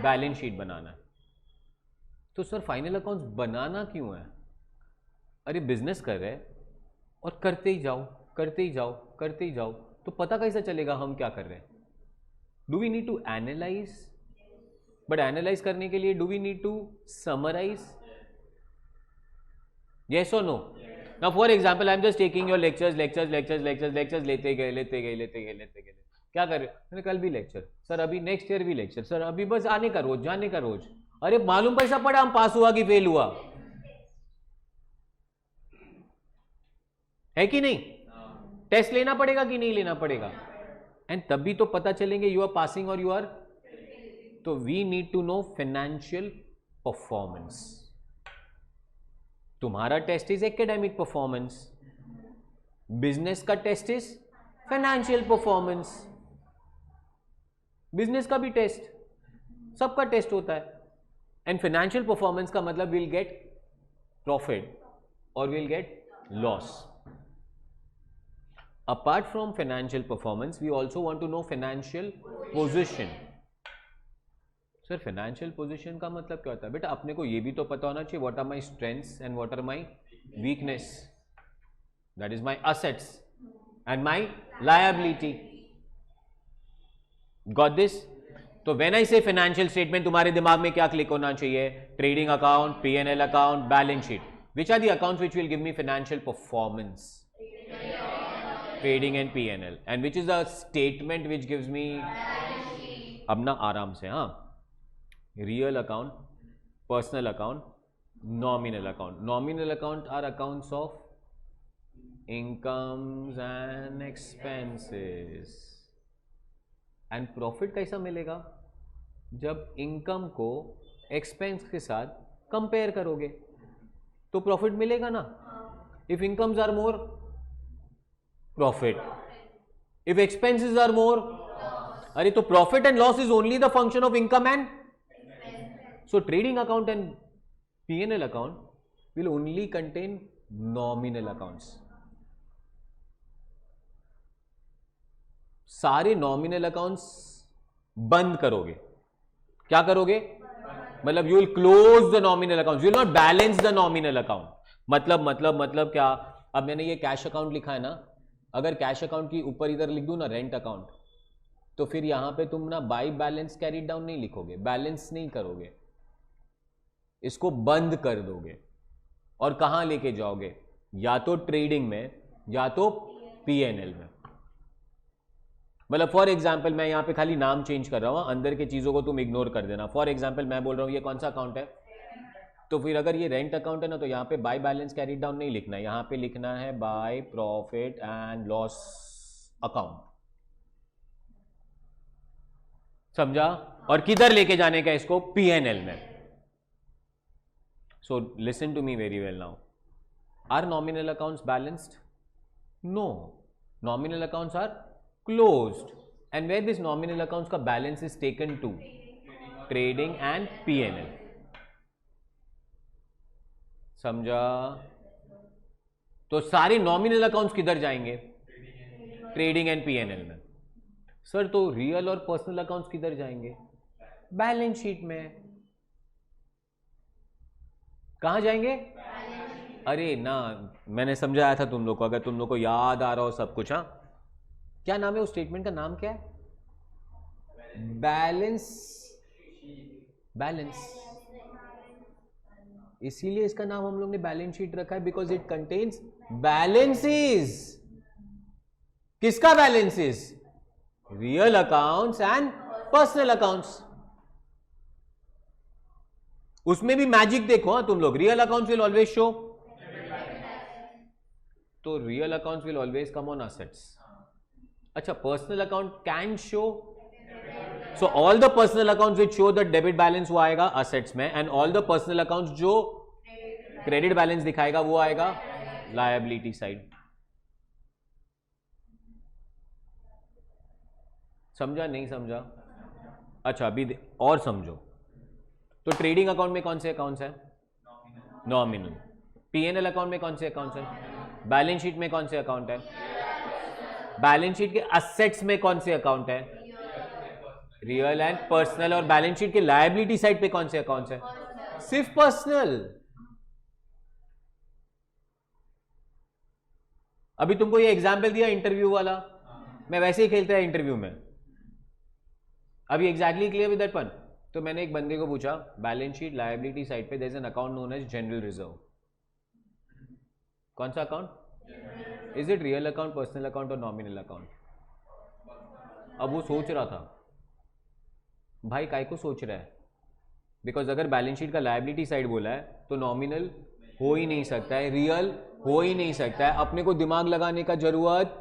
बैलेंस शीट बनाना है. तो सर फाइनल अकाउंट्स बनाना क्यों है? अरे बिजनेस कर रहे और करते ही जाओ, करते ही जाओ, करते ही जाओ, तो पता कैसे चलेगा हम क्या कर रहे हैं? Do we need to analyse? But analyse करने के लिए do we need to summarise? Yes or no? Now for example, I am just taking your lectures लेते गए क्या कर रहे हो? मैंने कल भी लेक्चर सर, अभी नेक्स्ट ईयर भी लेक्चर सर, अभी बस आने का रोज जाने का रोज। अरे मालूम पैसा पड़ा हम पास हुआ कि फेल हुआ है कि नहीं? टेस्ट लेना पड़ेगा कि नहीं लेना पड़ेगा? एंड तभी तो पता चलेंगे यू आर पासिंग और यू आर। तो we need to know financial performance. तुम्हारा test is academic performance, business का test is financial performance. Business का भी टेस्ट, सबका टेस्ट होता है। एंड फाइनेंशियल परफॉर्मेंस का मतलब विल गेट प्रॉफिट और will get loss. Apart from financial performance we also want to know financial position. Sir financial position का मतलब क्या होता है? बेटा अपने को ये भी तो पता होना चाहिए what are my strengths and what are my weakness, that is my assets and my liability. Got this? तो when I say financial statement, तुम्हारे दिमाग में क्या क्लिक होना चाहिए? Trading account, P&L account, balance sheet. Which are the accounts which will give me financial performance? Trading and P&L। And which is the statement which gives me? अब ना आराम से, हाँ, real account, personal account, nominal account. Nominal account are accounts of incomes and expenses. And profit कैसा मिलेगा? जब इनकम को एक्सपेंस के साथ कंपेयर करोगे तो प्रॉफिट मिलेगा ना। If incomes are more, profit. If expenses are more, अरे तो profit and loss is only the function of income and. So trading account and P&L account will only contain nominal accounts. सारे nominal accounts बंद करोगे। क्या करोगे? मतलब you will close the nominal accounts, you will not balance the nominal account। मतलब क्या? अब मैंने ये कैश अकाउंट लिखा है ना, अगर कैश अकाउंट की ऊपर इधर लिख दूं ना रेंट अकाउंट, तो फिर यहां पे तुम ना बाई बैलेंस कैरी डाउन नहीं लिखोगे, बैलेंस नहीं करोगे, इसको बंद कर दोगे। और कहां लेके जाओगे? या तो ट्रेडिंग में या तो P&L में। मतलब फॉर एग्जाम्पल मैं यहां पे खाली नाम चेंज कर रहा हूं, अंदर के चीजों को तुम इग्नोर कर देना। फॉर एग्जाम्पल मैं बोल रहा हूं ये कौन सा अकाउंट है, तो फिर अगर ये रेंट अकाउंट है ना, तो यहां पे बाय बैलेंस कैरी डाउन नहीं लिखना है, यहां पे लिखना है by profit and loss account. समझा? और किधर लेके जाने का इसको? P&L में। So listen to me very well now. Are nominal accounts balanced? No. Nominal accounts are closed. And where this nominal accounts का balance is taken to? Trading and P&L. समझा? तो सारे nominal accounts किधर जाएंगे? Trading and P&L में। सर तो रियल और पर्सनल अकाउंट्स किधर जाएंगे? बैलेंस शीट में। कहां जाएंगे? अरे ना, मैंने समझाया था तुम लोग को, अगर तुम लोग को याद आ रहा हो सब कुछ। हाँ, क्या नाम है उस स्टेटमेंट का? नाम क्या है? बैलेंस। बैलेंस, इसीलिए इसका नाम हम लोग ने बैलेंस शीट रखा है, बिकॉज इट कंटेन्स बैलेंसेस। किसका balances? Real accounts and personal accounts. उसमें भी मैजिक देखो। हाँ, तुम लोग, real accounts will always show, तो real accounts will always come on assets. अच्छा, personal account can show, so all the personal accounts which show the debit balance वो आएगा असेट्स में, and all the personal accounts जो क्रेडिट बैलेंस दिखाएगा वो आएगा लायबिलिटी साइड। समझा? नहीं समझा? अच्छा, अभी और समझो। तो ट्रेडिंग अकाउंट में कौन से अकाउंट्स हैं? नॉमिनल। P&L अकाउंट में कौन से अकाउंट्स हैं? बैलेंस शीट में कौन से अकाउंट है? बैलेंस शीट के असेट्स में कौन से अकाउंट है? Real and personal. और बैलेंस शीट के लायबिलिटी साइड पे कौन से अकाउंट्स हैं? सिर्फ पर्सनल। अभी तुमको ये एग्जाम्पल दिया इंटरव्यू वाला, मैं वैसे ही खेलता है इंटरव्यू में। अभी exactly clear with that one? तो मैंने एक बंदे को पूछा, बैलेंस शीट लायबिलिटी साइड पे there is an account known as general reserve. कौन सा account? Is it real account, personal account और नॉमिनल अकाउंट? अब वो सोच रहा था भाई, काय को सोच रहा है? बिकॉज अगर बैलेंस शीट का लायबिलिटी साइड बोला है तो नॉमिनल हो ही नहीं सकता है, रियल हो ही नहीं सकता है, अपने को दिमाग लगाने का जरूरत,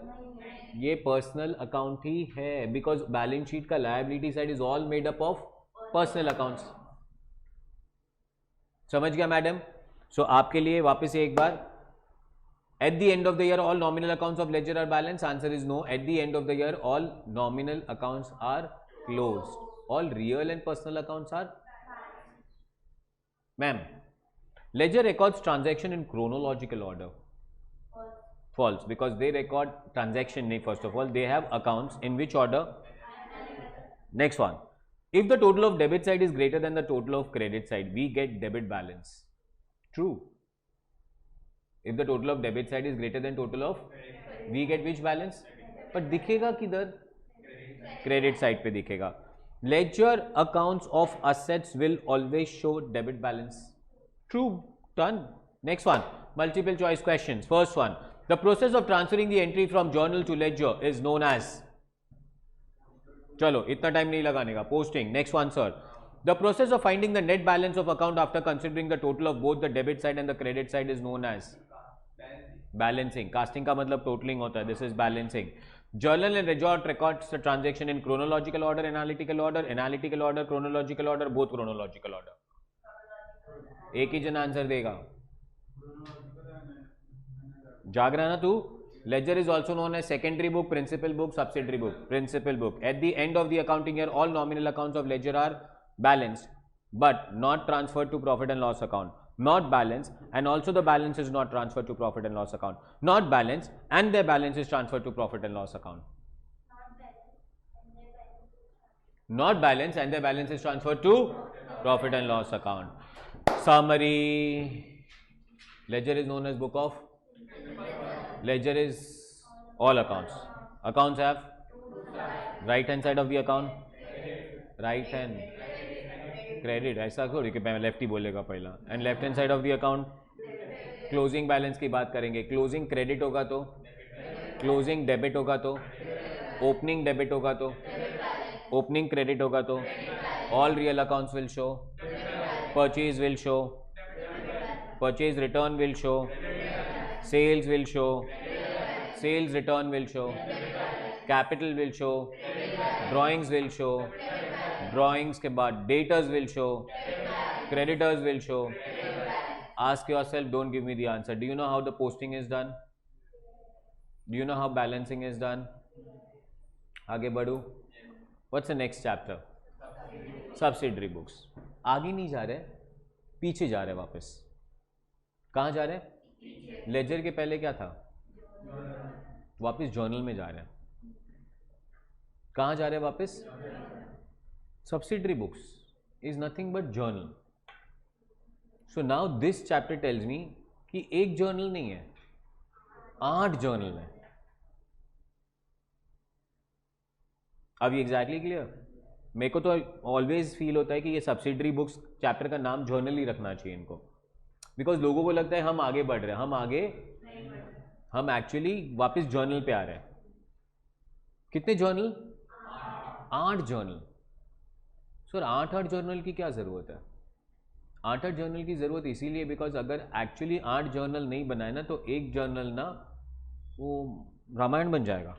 ये पर्सनल अकाउंट ही है, बिकॉज बैलेंस शीट का liability side is all made up of personal accounts. समझ गया मैडम? सो आपके लिए वापस एक बार, at the end of the year all nominal accounts of ledger are balance, answer is no. At the end of the year all nominal accounts are closed, all real and personal accounts are? Ma'am, ledger records transaction in chronological order. False, because they record transaction first of all, they have accounts in which order? Next one, if the total of debit side is greater than the total of credit side, we get debit balance. True. If the total of debit side is greater than total of, we get which balance? पर दिखेगा किधर? क्रेडिट साइड पे दिखेगा। Ledger accounts of assets will always show debit balance. True. Done. Next one, multiple choice questions. First one, the process of transferring the entry from journal to ledger is known as? चलो इतना टाइम नहीं लगाने का, posting. Next one sir, the process of finding the net balance of account after considering the total of both the debit side and the credit side is known as? Balancing. Casting का मतलब totaling होता है, this is balancing. Journal and ledger records the transaction in chronological order, analytical order, chronological order, both chronological order. एक ही जन आंसर देगा, जाग रहा ना तू? Ledger is also known as secondary book, principal book, subsidiary book. Principal book. At the end of the accounting year, all nominal accounts of ledger are balanced, but not transferred to profit and loss account. Not balanced, and also the balance is not transferred to profit and loss account. Not balanced, and their balance is transferred to profit and loss account. Not balanced, and their balance is transferred to profit and loss account. Summary. Ledger is known as book of? Ledger is all accounts. Accounts have right hand side of the account, right hand credit, ऐसा थोड़ी कि मैं लेफ्ट ही बोलेगा पहला, and left hand side of the account closing balance की बात करेंगे, क्लोजिंग क्रेडिट होगा तो, क्लोजिंग डेबिट होगा तो, ओपनिंग डेबिट होगा तो, ओपनिंग क्रेडिट होगा तो, all real accounts will show, purchase will show, purchase return will show, sales will show, sales return will show, capital will show, drawings will show, drawings के बाद debtors will show, creditors will show. Ask yourself, don't give me the answer. Do you know how the posting is done? Do you know how balancing is done? आगे बढ़ू. What's the next chapter? Subsidiary books. आगे नहीं जा रहे, पीछे जा रहे वापस. कहाँ जा रहे? लेजर के पहले क्या था? वापस जर्नल में जा रहे हैं. कहाँ जा रहे हैं वापस? Subsidiary books is nothing but journal. So now this chapter tells me कि एक जर्नल नहीं है, 8 जर्नल है. अब ये एग्जैक्टली क्लियर? मेरे को तो ऑलवेज फील होता है कि ये सब्सिडरी बुक्स चैप्टर का नाम जर्नल ही रखना चाहिए इनको, बिकॉज लोगों को लगता है हम आगे बढ़ रहे हैं, हम एक्चुअली वापस जर्नल पे आ रहे हैं. कितने जर्नल? 8 जर्नल. सर 8 जर्नल की क्या ज़रूरत है? 8 जर्नल की ज़रूरत इसीलिए बिकॉज अगर एक्चुअली 8 जर्नल नहीं बनाए ना तो एक जर्नल ना वो रामायण बन जाएगा,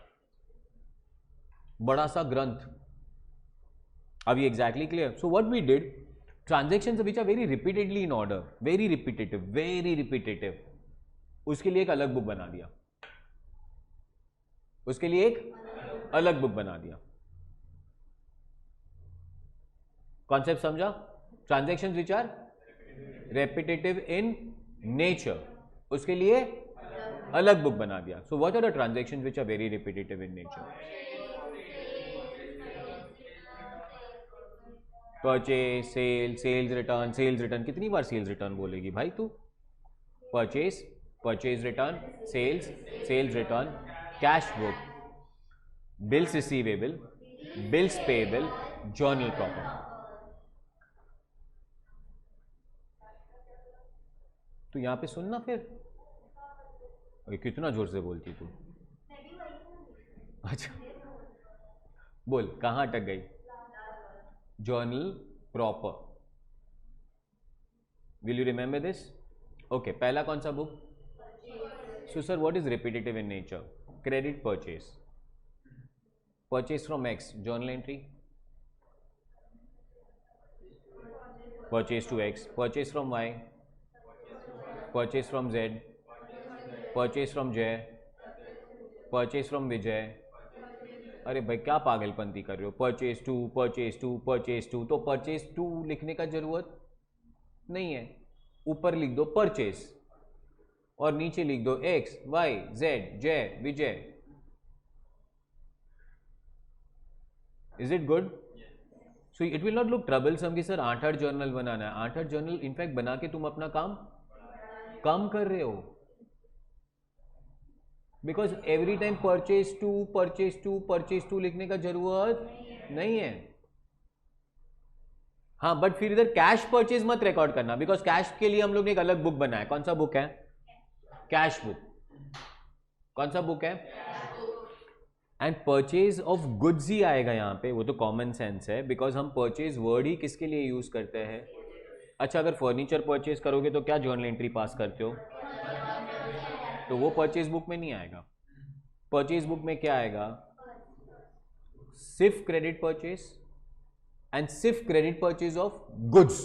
बड़ा सा ग्रंथ. अब ये exactly clear? So what we did, transactions which are very repeatedly in order, very repetitive, उसके लिए एक अलग बुक बना दिया. उसके लिए एक अलग बुक बना दिया. कॉन्सेप्ट समझा? Transactions which are repetitive in nature, उसके लिए अलग बुक बना दिया. So what are the transactions which are very repetitive in nature? Purchase, sales return. कितनी बार सेल्स रिटर्न बोलेगी भाई तू? Purchase return, sales return, cash book, bills receivable, bills payable, journal proper. तो यहां पे सुनना फिर ओए, कितना जोर से बोलती तू। अच्छा बोल कहाँ अटक गई। Journal proper, will you remember this? Okay, पहला कौन सा book? So sir what is repetitive in nature? Credit purchase, purchase from X, journal entry, purchase to X, purchase from Y, purchase from Z, purchase from Jay, purchase from Vijay. अरे भाई क्या पागलपंती कर रहे हो? Purchase to, purchase to, purchase to, तो परचेज टू लिखने का जरूरत नहीं है, ऊपर लिख दो परचेज और नीचे लिख दो x Y Z Jay Vijay. Is it good? So it will not look troublesome कि सर 8 जर्नल बनाना है। 8 जर्नल इनफैक्ट बना के तुम अपना काम कम कर रहे हो, because every time purchase to purchase to purchase to लिखने का जरूरत नहीं है। हाँ बट फिर इधर कैश परचेज मत रिकॉर्ड करना, बिकॉज कैश के लिए हम लोग ने एक अलग बुक बनाया। कौन सा बुक है? Cash book. कौन सा बुक है? एंड परचेज ऑफ गुड्स ही आएगा यहाँ पे, वो तो कॉमन सेंस है, बिकॉज हम परचेज वर्ड ही किसके लिए यूज करते हैं? अच्छा अगर फर्नीचर परचेज करोगे तो क्या जर्नल एंट्री पास करते हो? तो वो परचेज बुक में नहीं आएगा। परचेज बुक में क्या आएगा? सिर्फ क्रेडिट परचेज एंड सिर्फ credit purchase of goods.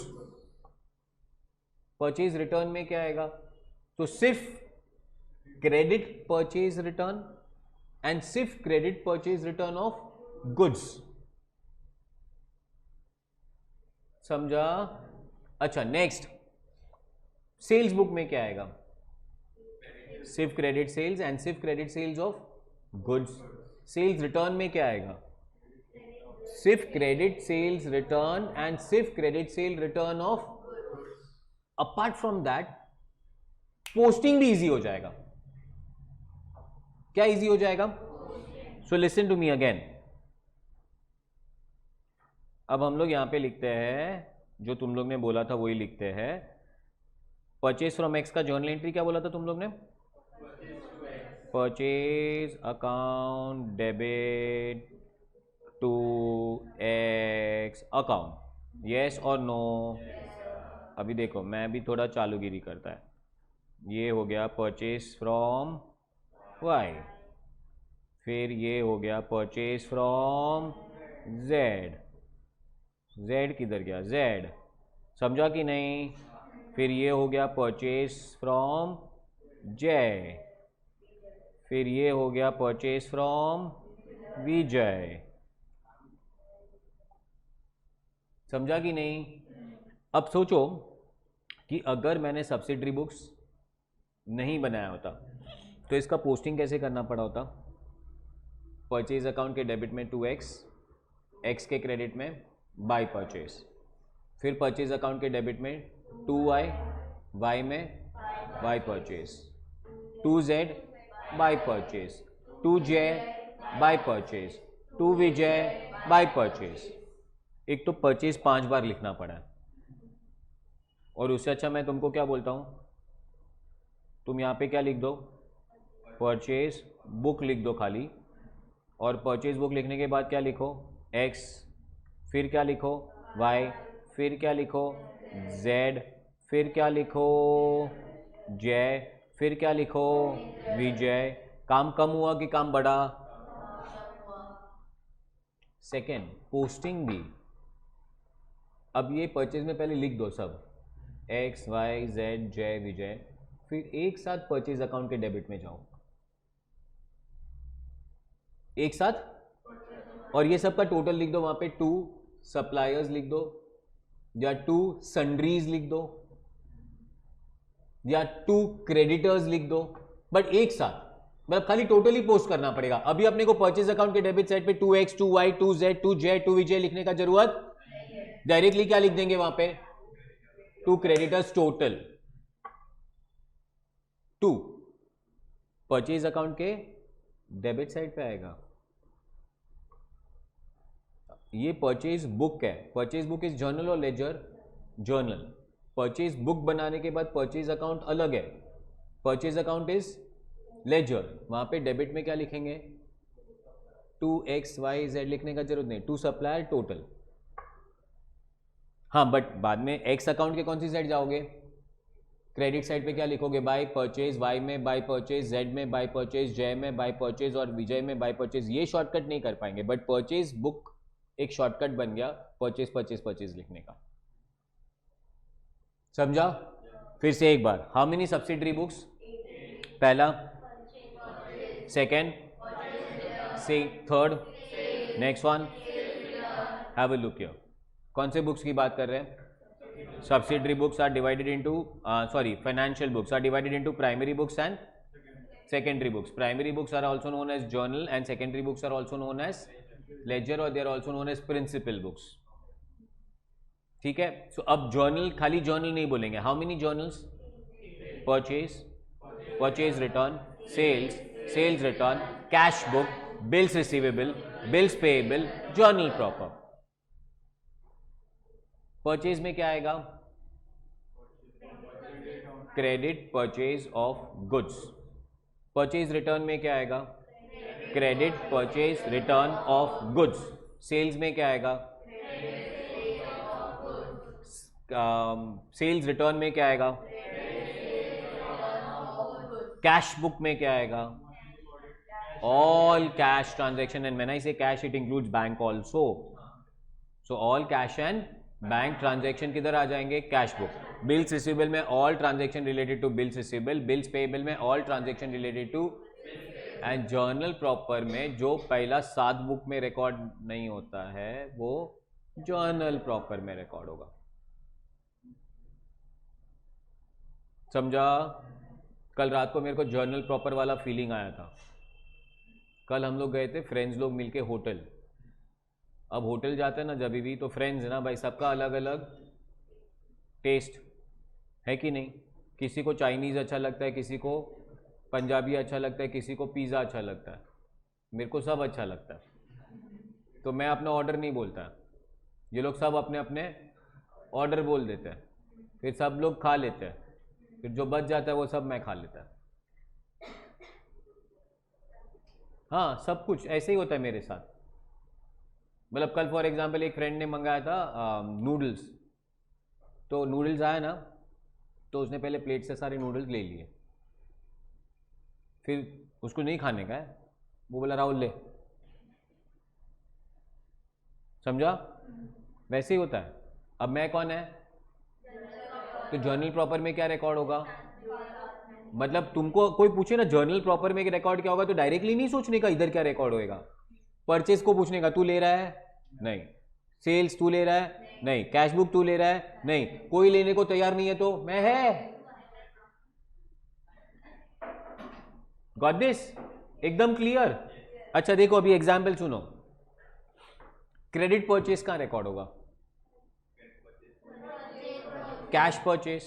Purchase return में क्या आएगा? तो सिर्फ क्रेडिट परचेज रिटर्न एंड सिर्फ credit purchase return of goods. समझा? अच्छा नेक्स्ट, सेल्स बुक में क्या आएगा? सिर्फ क्रेडिट सेल्स एंड सिर्फ credit sales of goods. Sales return में क्या आएगा? सिर्फ क्रेडिट सेल्स रिटर्न एंड सिर्फ credit sale return of. Apart from that posting भी इजी हो जाएगा। क्या इजी हो जाएगा? So listen to me again. अब हम लोग यहां पे लिखते हैं जो तुम लोग ने बोला था वही लिखते हैं। परचेज फ्रॉम एक्स का जर्नल एंट्री क्या बोला था तुम लोग ने? Purchase account debit to X account, yes और नो? अभी देखो मैं भी थोड़ा चालूगिरी करता है। ये हो गया परचेज फ्रॉम वाई, फिर ये हो गया परचेज फ्रॉम जेड। जेड किधर गया? जेड, समझा कि नहीं? फिर ये हो गया परचेज फ्रॉम जय, फिर ये हो गया परचेज फ्रॉम विजय। समझा कि नहीं? अब सोचो कि अगर मैंने सब्सिडरी बुक्स नहीं बनाया होता तो इसका पोस्टिंग कैसे करना पड़ा होता? परचेज अकाउंट के डेबिट में 2x, x के क्रेडिट में बाय परचेज, फिर परचेज अकाउंट के डेबिट में 2y, y में by purchase, 2z by purchase, 2j by purchase, 2 Vijay by purchase. एक तो परचेज 5 बार लिखना पड़ा है, और उससे अच्छा मैं तुमको क्या बोलता हूं, तुम यहां पे क्या लिख दो? परचेज बुक लिख दो खाली, और परचेज बुक लिखने के बाद क्या लिखो? x, फिर क्या लिखो? y, फिर क्या लिखो? z, फिर क्या लिखो? j, फिर क्या लिखो? विजय। काम कम हुआ कि काम बढ़ा? सेकेंड, पोस्टिंग भी। अब ये परचेज में पहले लिख दो सब, x, y, z, j, विजय, फिर एक साथ परचेज अकाउंट के डेबिट में जाओ, एक साथ, और ये सब का टोटल लिख दो वहां पे। 2 सप्लायर्स लिख दो, या 2 सन्ड्रीज लिख दो, या 2 क्रेडिटर्स लिख दो, बट एक साथ, मतलब खाली टोटली पोस्ट करना पड़ेगा। अभी अपने को परचेज अकाउंट के डेबिट साइड पे 2x, 2y, 2z, 2j, 2 विजय लिखने का जरूरत डायरेक्टली क्या लिख देंगे वहां पे? 2 क्रेडिटर्स टोटल। 2 परचेज अकाउंट के डेबिट साइड पे आएगा। ये परचेज बुक है। परचेज बुक इज जर्नल और लेजर? जर्नल। परचेज बुक बनाने के बाद परचेज अकाउंट अलग है। परचेज अकाउंट इज लेजर, वहां पे डेबिट में क्या लिखेंगे, टू एक्स वाई जेड लिखने का जरूरत नहीं, टू सप्लायर टोटल। हाँ बट बाद में एक्स अकाउंट के कौन सी साइड जाओगे, क्रेडिट साइड पे क्या लिखोगे, बाय परचेज, वाई में बाय परचेज, जेड में बाय परचेज, जय में बाय परचेज और विजय में बाय परचेज। ये शॉर्टकट नहीं कर पाएंगे, बट परचेज बुक एक शॉर्टकट बन गया परचेज परचेज परचेज लिखने का। समझा? फिर से एक बार, हाउ मेनी सब्सिडरी बुक्स, पहला, सेकेंड, से third, next one, have a look here. कौन से बुक्स की बात कर रहे हैं, subsidiary books are divided into financial books are divided into primary books and secondary books. Primary books are also known as journal and secondary books are also known as ledger or they are also known as principal books. ठीक है, so अब journal खाली journal नहीं बोलेंगे, how many journals, purchase, purchase return, sales, sales return, cash book, bills receivable, bills payable, journal proper. Purchase में क्या आएगा, credit purchase of goods. Purchase return में क्या आएगा, credit purchase return of goods. Sales में क्या आएगा, सेल्स रिटर्न में क्या आएगा, कैश बुक में क्या आएगा, all cash transaction and when I say cash it includes bank also, so all cash and bank transaction किधर आ जाएंगे, कैश बुक। बिल्स रिसीवेबल में all transaction related to bills receivable, bills payable में all transaction related to, and journal proper में जो पहला 7 बुक में रिकॉर्ड नहीं होता है वो जर्नल प्रॉपर में रिकॉर्ड होगा। समझा? कल रात को मेरे को जर्नल प्रॉपर वाला फीलिंग आया था। कल हम लोग गए थे फ्रेंड्स लोग मिलके होटल। अब होटल जाते हैं ना जब भी, तो फ्रेंड्स है ना भाई, सबका अलग अलग टेस्ट है कि नहीं। किसी को चाइनीज़ अच्छा लगता है, किसी को पंजाबी अच्छा लगता है, किसी को पिज़्ज़ा अच्छा लगता है, मेरे को सब अच्छा लगता है। तो मैं अपना ऑर्डर नहीं बोलता, ये लोग सब अपने अपने ऑर्डर बोल देते हैं, फिर सब लोग खा लेते हैं, फिर जो बच जाता है वो सब मैं खा लेता है। हाँ, सब कुछ ऐसे ही होता है मेरे साथ। मतलब कल फॉर एग्जांपल एक फ्रेंड ने मंगाया था नूडल्स, तो नूडल्स आया ना, तो उसने पहले प्लेट से सारे नूडल्स ले लिए, फिर उसको नहीं खाने का है, वो बोला राहुल ले। समझा? वैसे ही होता है। अब मैं कौन है, तो जर्नल प्रॉपर में क्या रिकॉर्ड होगा, मतलब तुमको कोई पूछे ना जर्नल प्रॉपर में रिकॉर्ड क्या होगा, तो डायरेक्टली नहीं सोचने का इधर क्या रिकॉर्ड होएगा। परचेज को पूछने का, तू ले रहा है, नहीं। सेल्स तू ले रहा है, नहीं। कैश बुक तू ले रहा है, नहीं। कोई लेने को तैयार नहीं है तो मैं है। Got this? एकदम क्लियर? अच्छा देखो अभी एग्जाम्पल सुनो। क्रेडिट परचेज कहां रिकॉर्ड होगा, cash purchase,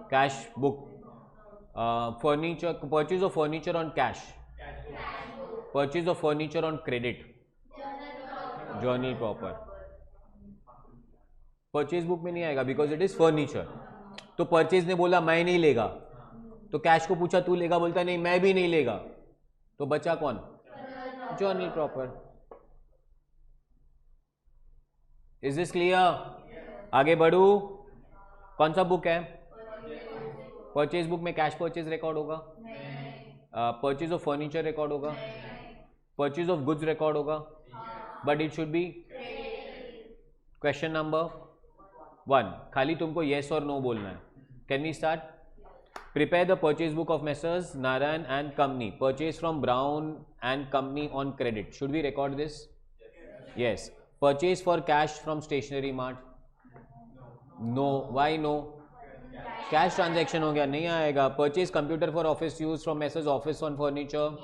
cash book, furniture, purchase of furniture on cash, purchase of furniture on credit, journal proper. Purchase book में नहीं आएगा बिकॉज इट इज फर्नीचर। तो परचेज ने बोला मैं नहीं लेगा, तो कैश को पूछा तू लेगा, बोलता नहीं मैं भी नहीं लेगा, तो बचा कौन, journal proper. Is this clear? आगे बढ़ू। कौन सा बुक है, परचेज बुक में कैश परचेज रिकॉर्ड होगा, परचेज ऑफ फर्नीचर रिकॉर्ड होगा, परचेज ऑफ गुड्स रिकॉर्ड होगा, but it should be question number 1। खाली तुमको येस और नो बोलना है। Can we start? Prepare the purchase book of Messrs Narayan and company, purchase from Brown and company on credit. Should we record this? Yes. Purchase for cash from stationery mart, no. Why no? Cash transaction हो गया, नहीं आएगा। Purchase computer for office use from Messrs office on furniture,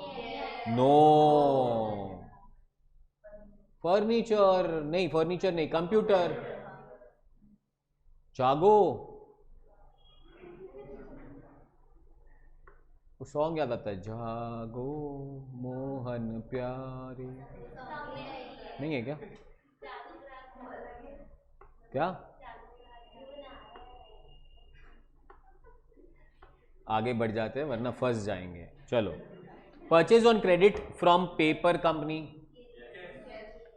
no. Furniture नहीं, फर्नीचर नहीं, कंप्यूटर। जागो, वो सॉन्ग याद आता है, जागो मोहन प्यारे, नहीं है क्या? क्या आगे बढ़ जाते हैं वरना फंस जाएंगे। चलो, purchase on credit from paper company.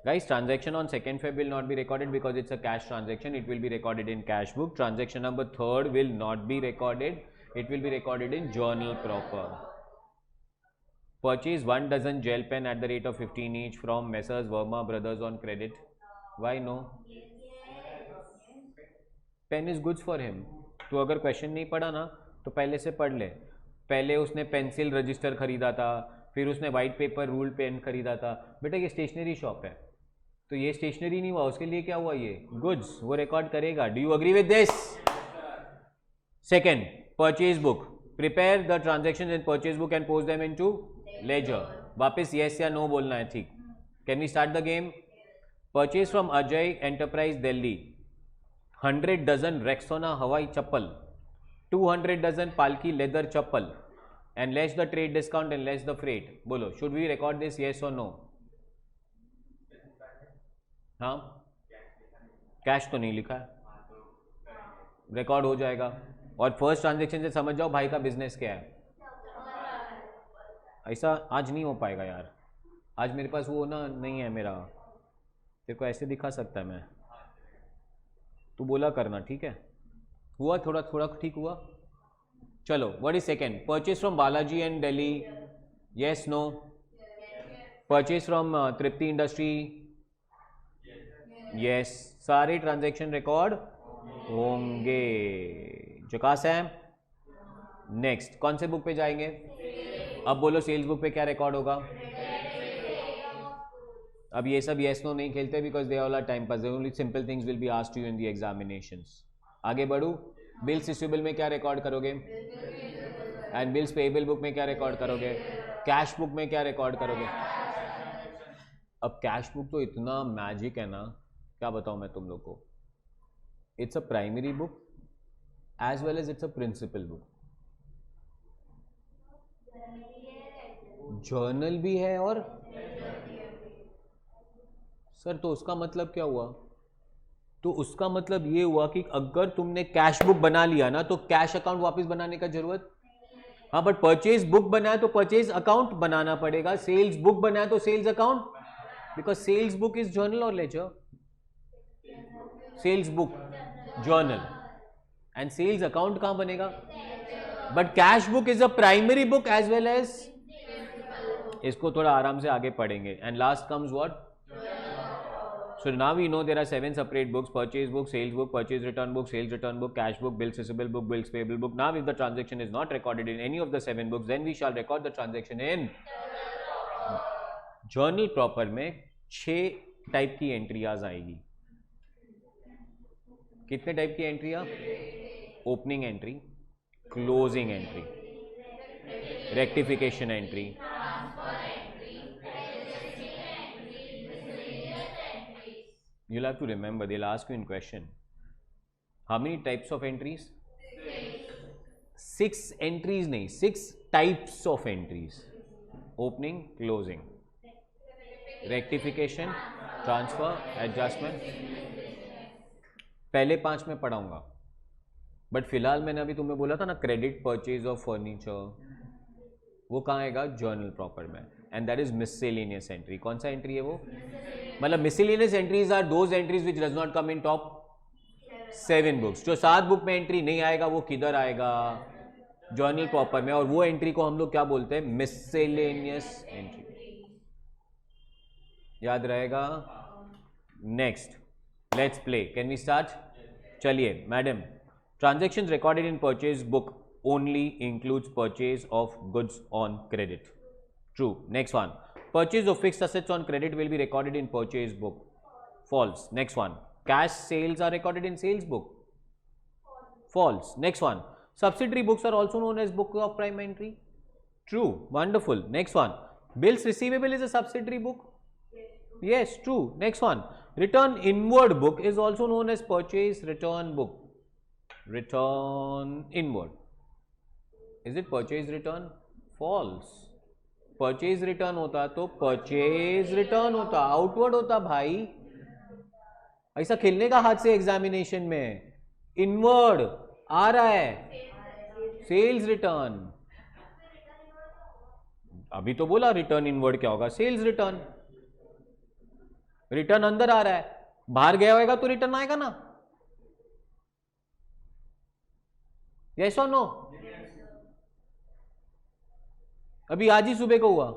Guys, transaction on 2nd Feb will not be recorded because it's a cash transaction. It will be recorded in cash book. Transaction number 3rd will not be recorded. It will be recorded in journal proper. Purchase 1 dozen gel pen at the rate of 15 each from Messrs. Verma Brothers on credit. Why no? Pen is goods for him. तो अगर क्वेश्चन नहीं पढ़ा ना तो पहले से पढ़ ले। पहले उसने पेंसिल रजिस्टर खरीदा था, फिर उसने वाइट पेपर रूल पेन खरीदा था। बेटा ये स्टेशनरी शॉप है, तो ये स्टेशनरी नहीं हुआ, उसके लिए क्या हुआ? ये गुड्स, वो रिकॉर्ड करेगा। Do you agree with this? Second, purchase book. Prepare the transaction in purchase book and post them into ledger. वापस यस या नो बोलना है, ठीक? Can we start the game? Purchase from Ajay enterprise Delhi 100 dozen Rexona hawai chappal, 200 dozen Palki leather chappal and less the trade discount and less the freight. बोलो, should we record this, yes और नो? हाँ, कैश तो नहीं लिखा है, रिकॉर्ड हो जाएगा। और फर्स्ट ट्रांजेक्शन से समझ जाओ भाई का बिजनेस क्या है। ऐसा आज नहीं हो पाएगा यार, आज मेरे पास वो ना नहीं है मेरा, तेरे को ऐसे दिखा सकता है मैं, तू बोला करना, ठीक है? हुआ थोड़ा थोड़ा ठीक हुआ। चलो, what is second? Purchase from Balaji and Delhi, yes no? Purchase from Tripti industry, yes. सारे ट्रांजैक्शन रिकॉर्ड होंगे। जकास है। नेक्स्ट कौन से बुक पे जाएंगे? अब बोलो सेल्स बुक पे क्या रिकॉर्ड होगा? अब ये सब येस नो नहीं खेलते because they all are time pass, only simple things will be asked to you in the examinations. आगे बढ़ू। बिल्स रिसीवेबल में क्या रिकॉर्ड करोगे? एंड बिल्स पेएबल बुक में क्या रिकॉर्ड करोगे? कैश बुक में क्या रिकॉर्ड करोगे? अब कैश बुक तो इतना मैजिक है ना, क्या बताऊं मैं तुम लोग को। It's a primary book as well as it's a principal book. Journal भी है और सर, तो उसका मतलब क्या हुआ? तो उसका मतलब ये हुआ कि अगर तुमने कैश बुक बना लिया ना तो कैश अकाउंट वापस बनाने का जरूरत, हाँ, बट परचेज बुक बनाया तो परचेज अकाउंट बनाना पड़ेगा। सेल्स बुक बनाया तो sales account, because sales book is journal और ledger. Sales book journal and sales account कहां बनेगा? But cash book is a primary book as well as, इसको थोड़ा आराम से आगे पढ़ेंगे। And last comes what? So now we know there are 7 separate books: purchase book, sales book, purchase return book, sales return book, cash book, bills receivable book, bills payable book. Now if the transaction is not recorded in any of the 7 books, then we shall record the transaction in journal proper में 6 टाइप की एंट्रियाज आएगी। कितने टाइप की एंट्रियां? Opening entry, closing entry, rectification entry, you'll have to remember, they'll ask you in question. How many types of entries? 6 entries नहीं, 6 types of entries. Opening, closing, rectification, transfer, adjustment. पहले 5 में पढ़ाऊंगा, बट फिलहाल मैंने अभी तुम्हें बोला था ना क्रेडिट परचेज ऑफ फर्नीचर, वो कहाँ आएगा? जर्नल प्रॉपर में। And that is miscellaneous entry. कौन सा एंट्री है वो? मतलब miscellaneous entries are those entries which does not come in top 7 books. जो 7 बुक में एंट्री नहीं आएगा वो किधर आएगा? जर्नल प्रॉपर में। और वो एंट्री को हम लोग क्या बोलते हैं? Miscellaneous entry. याद रहेगा? Next, let's play. Can we start? चलिए madam, transactions recorded in purchase book only includes purchase of goods on credit. True. Next one. Purchase of fixed assets on credit will be recorded in purchase book. False. Next one. Cash sales are recorded in sales book. False. Next one. Subsidiary books are also known as book of prime entry. True. Wonderful. Next one. Bills receivable is a subsidiary book. Yes, true. Next one. Return inward book is also known as purchase return book. Return inward. Is it purchase return? False. Purchase return होता तो purchase return होता, outward होता भाई। ऐसा खेलने का हाथ से एग्जामिनेशन में। Inward आ रहा है सेल्स रिटर्न। अभी तो बोला रिटर्न इनवर्ड क्या होगा, सेल्स रिटर्न। रिटर्न अंदर आ रहा है, बाहर गया होगा तो रिटर्न आएगा ना, यस और नो? अभी आज ही सुबह को हुआ,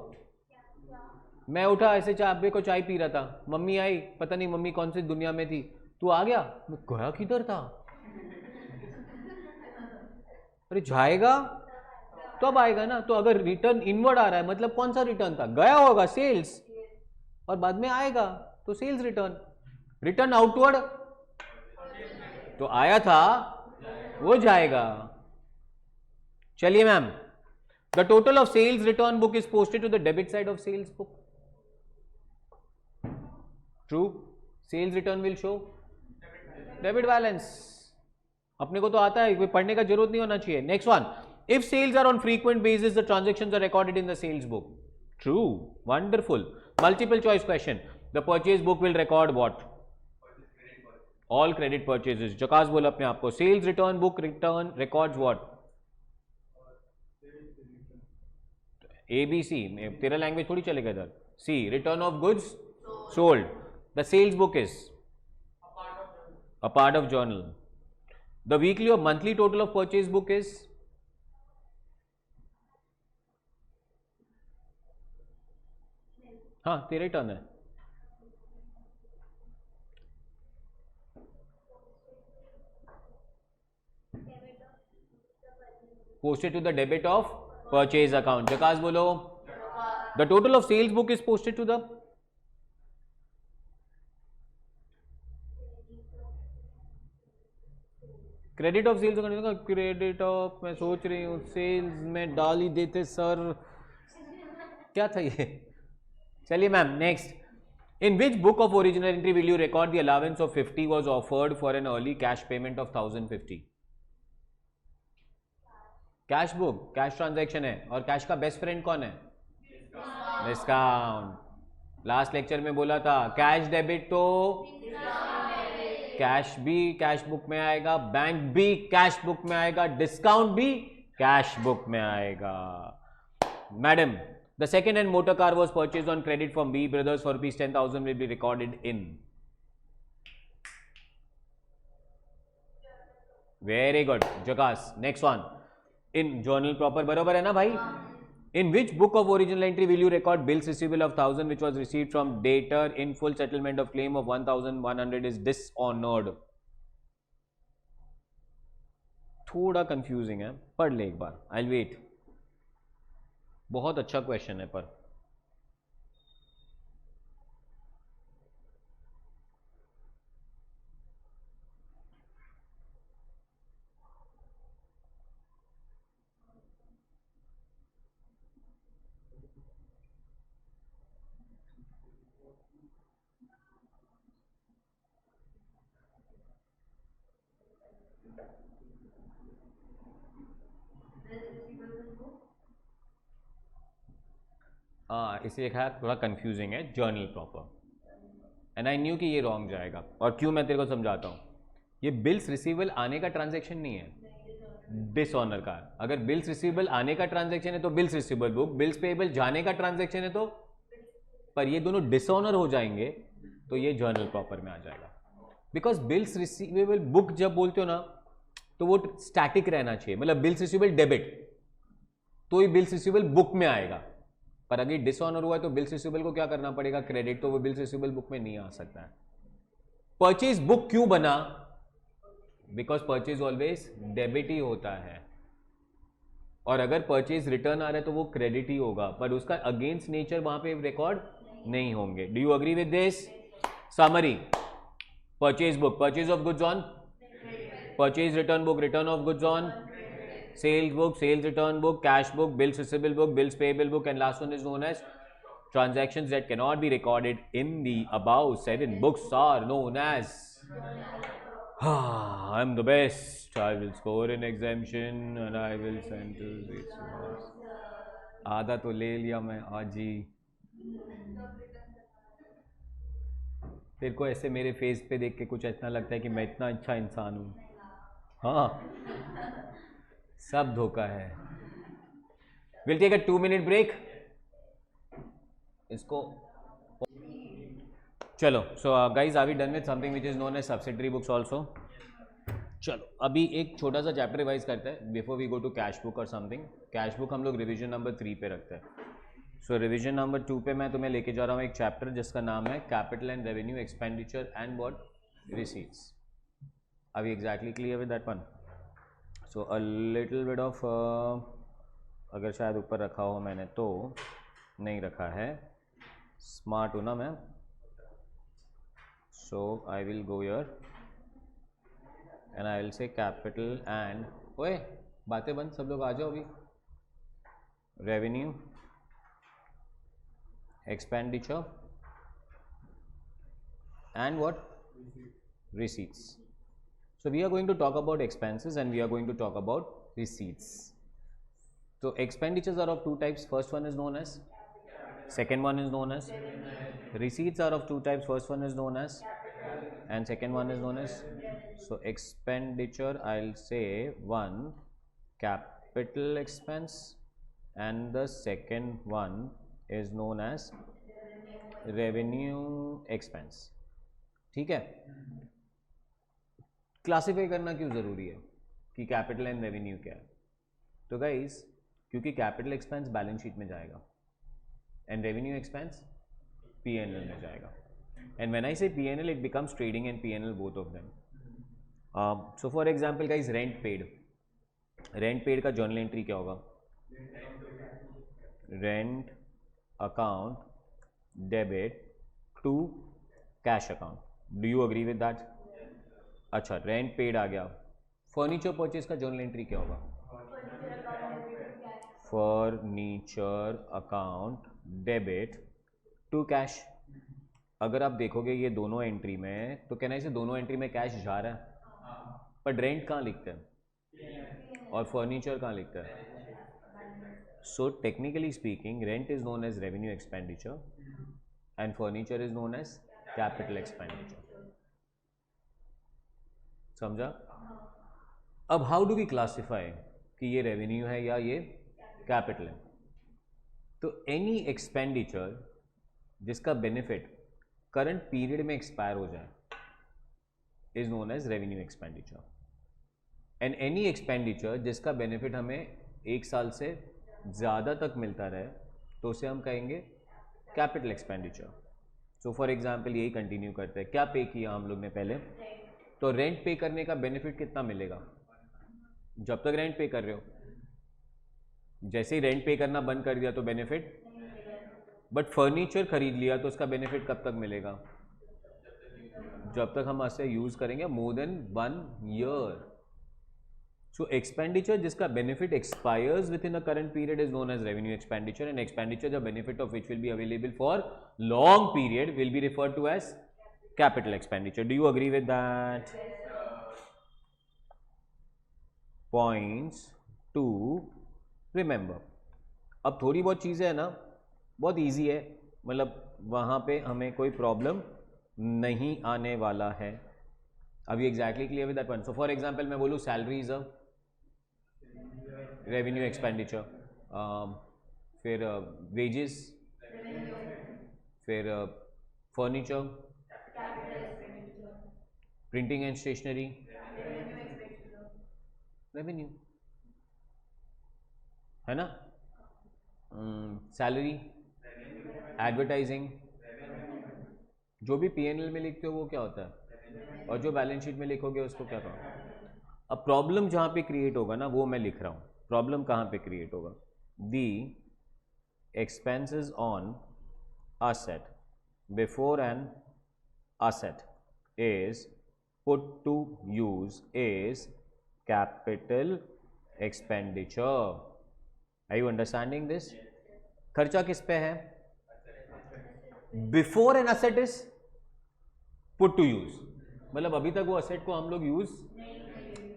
मैं उठा ऐसे चाय को चाय पी रहा था, मम्मी आई, पता नहीं मम्मी कौन सी दुनिया में थी, तू आ गया, मैं गया किधर था, अरे जाएगा तब आएगा ना। तो अगर रिटर्न इनवर्ड आ रहा है मतलब कौन सा रिटर्न था, गया होगा सेल्स, और बाद में आएगा तो सेल्स रिटर्न। रिटर्न आउटवर्ड तो आया था वो जाएगा। चलिए ma'am, the total of sales return book is posted to the debit side of sales book. True, sales return will show debit balance. अपने को तो आता है, कोई पढ़ने का जरूरत नहीं होना चाहिए। Next one, if sales are on frequent basis the transactions are recorded in the sales book. True, wonderful. Multiple choice question, the purchase book will record what? All credit purchases. जकास बोला अपने आप को, sales return book return records what? ABC, तेरा लैंग्वेज थोड़ी चलेगा इधर। C, return of goods sold. The sales book is a part of journal. The weekly or monthly total of purchase book is? हाँ, तेरे टर्न है। Posted to the debit of purchase account. जकास बोलो, the total of sales book is posted to the? Credit of sales का क्रेडिट ऑफ, मैं सोच रही हूँ सेल्स में डाल ही देते सर, क्या था ये। चलिए ma'am, next, in which book of original entry will you record the allowance of 50 was offered for an early cash payment of 1050? Cash book, cash transaction है, और कैश का बेस्ट फ्रेंड कौन है? डिस्काउंट। लास्ट लेक्चर में बोला था कैश डेबिट तो कैश भी कैश बुक में आएगा, बैंक भी कैश बुक में आएगा, डिस्काउंट भी कैश बुक में आएगा। Madam, the second hand motor car was purchase on credit from B brothers for ₹10,000 will be recorded in? Very good जकास। Next one, in journal proper बरोबर है ना भाई? In which book of original entry will you record bills receivable of 1000 which was received from debtor in full settlement of claim of 1100 is dishonored? थोड़ा कंफ्यूजिंग है, पढ़ ले एक बार, I'll wait। बहुत अच्छा क्वेश्चन है पर इसलिए कहा थोड़ा कंफ्यूजिंग है, journal proper. And I knew कि ये रॉन्ग जाएगा, और क्यों मैं तेरे को समझाता हूँ। ये बिल्स रिसीवेबल आने का ट्रांजैक्शन नहीं है, डिसऑनर का। अगर बिल्स रिसीवेबल आने का ट्रांजैक्शन है तो bills receivable book, bills payable जाने का ट्रांजैक्शन है तो, पर ये दोनों डिसऑनर हो जाएंगे तो ये जर्नल प्रॉपर में आ जाएगा। बिकॉज बिल्स रिसीवेबल बुक जब बोलते हो ना तो वो स्टैटिक रहना चाहिए, मतलब बिल्स रिसीवेबल डेबिट तो ये बिल्स रिसीवेबल बुक में आएगा, पर अगर डिसऑनर हुआ है तो बिल्स रिसीवेबल को क्या करना पड़ेगा? क्रेडिट, तो वो बिल्स रिसीवेबल बुक में नहीं आ सकता है। परचेज बुक क्यों बना? बिकॉज परचेज ऑलवेज डेबिट ही होता है, और अगर परचेज रिटर्न आ रहा है तो वो क्रेडिट ही होगा, पर उसका अगेंस्ट नेचर वहां पे रिकॉर्ड नहीं होंगे। Do you agree with this? Summary, purchase book, purchase of goods on, purchase return book, return of goods on, sales book, sales return book, cash book, bills receivable book, bills payable book, and last one is known as transactions that cannot be recorded in the above 7 books are known as I'm the best, I will score an exemption and I will send to this आधा तो ले लिया मैं आज ही। तेरे को ऐसे मेरे फेस पे देख के कुछ इतना लगता है कि मैं इतना अच्छा इंसान हूँ? हाँ, सब धोखा है. We'll take a 2-minute break. इसको चलो. So guys, are we done with something which is known as subsidiary books also? चलो अभी एक छोटा सा चैप्टर रिवाइज करते हैं before we go to cash book और समथिंग. कैश बुक हम लोग रिवीजन नंबर 3 पे रखते हैं. सो रिवीजन नंबर 2 पे मैं तुम्हें लेके जा रहा हूँ एक चैप्टर जिसका नाम है capital and revenue expenditure and what receipts. Are we exactly clear with that one? So a little bit of अगर शायद ऊपर रखा हो मैंने तो नहीं रखा है. स्मार्ट हूँ ना मैं. So I will go here and I will say capital and ओए बातें बंद, सब लोग आ जाओ अभी. revenue expenditure and what receipts. So we are going to talk about expenses and we are going to talk about receipts. So expenditures are of two types. First one is known as, second one is known as. Receipts are of two types. First one is known as and second one is known as. So expenditure, I'll say one capital expense and the second one is known as revenue expense. ठीक है. क्लासिफाई करना क्यों ज़रूरी है कि कैपिटल एंड रेवेन्यू क्या है? तो गाइस क्योंकि कैपिटल एक्सपेंस बैलेंस शीट में जाएगा एंड रेवेन्यू एक्सपेंस P&L में जाएगा. And when I say P&L it becomes trading and P&L both of them. So for example guys rent paid का जर्नल एंट्री क्या होगा? Rent account debit to cash account. Do you agree with that? अच्छा, रेंट पेड आ गया. फर्नीचर परचेज का जर्नल एंट्री क्या होगा? Furniture account debit to cash. अगर आप देखोगे ये दोनों एंट्री में तो कहना है दोनों एंट्री में कैश जा रहा है, पर रेंट कहाँ लिखते हैं और फर्नीचर कहाँ लिखता है? So technically speaking rent is known as revenue expenditure and furniture is known as capital expenditure. समझा? अब हाउ डू वी क्लासिफाई कि ये रेवेन्यू है या ये कैपिटल है? तो एनी एक्सपेंडिचर जिसका बेनिफिट करंट पीरियड में एक्सपायर हो जाए is known as revenue expenditure. And any expenditure जिसका बेनिफिट हमें 1 साल से ज़्यादा तक मिलता रहे तो उसे हम कहेंगे capital expenditure. So for example यही कंटिन्यू करते हैं. क्या पे किया हम लोग ने पहले? तो रेंट पे करने का बेनिफिट कितना मिलेगा? जब तक रेंट पे कर रहे हो. जैसे ही रेंट पे करना बंद कर दिया तो बेनिफिट. बट फर्नीचर खरीद लिया तो उसका बेनिफिट कब तक मिलेगा? जब तक हम उसे यूज करेंगे more than 1 year. So expenditure जिसका benefit expires within a current period is known as revenue expenditure and expenditure the benefit of which will be available for long period will be referred to as capital expenditure. Do you agree with that? Points to remember. अब थोड़ी बहुत चीज़ें है ना, बहुत इजी है, मतलब वहाँ पे हमें कोई प्रॉब्लम नहीं आने वाला है. अभी exactly clear with that one. So for example मैं बोलूँ salary is a revenue expenditure, फिर वेजेस, फिर furniture, printing and stationery revenue है ना. सैलरी, एडवर्टाइजिंग, जो भी P&L में लिखते हो वो क्या होता है, और जो बैलेंस शीट में लिखोगे उसको क्या कहोगे? अब प्रॉब्लम जहाँ पे क्रिएट होगा ना वो मैं लिख रहा हूँ. प्रॉब्लम कहाँ पे क्रिएट होगा? दी expenses on asset before an asset is put to use is capital expenditure. Are you understanding this? खर्चा किस पे है? Before an asset is put to use. मतलब अभी तक वो असेट को हम लोग यूज,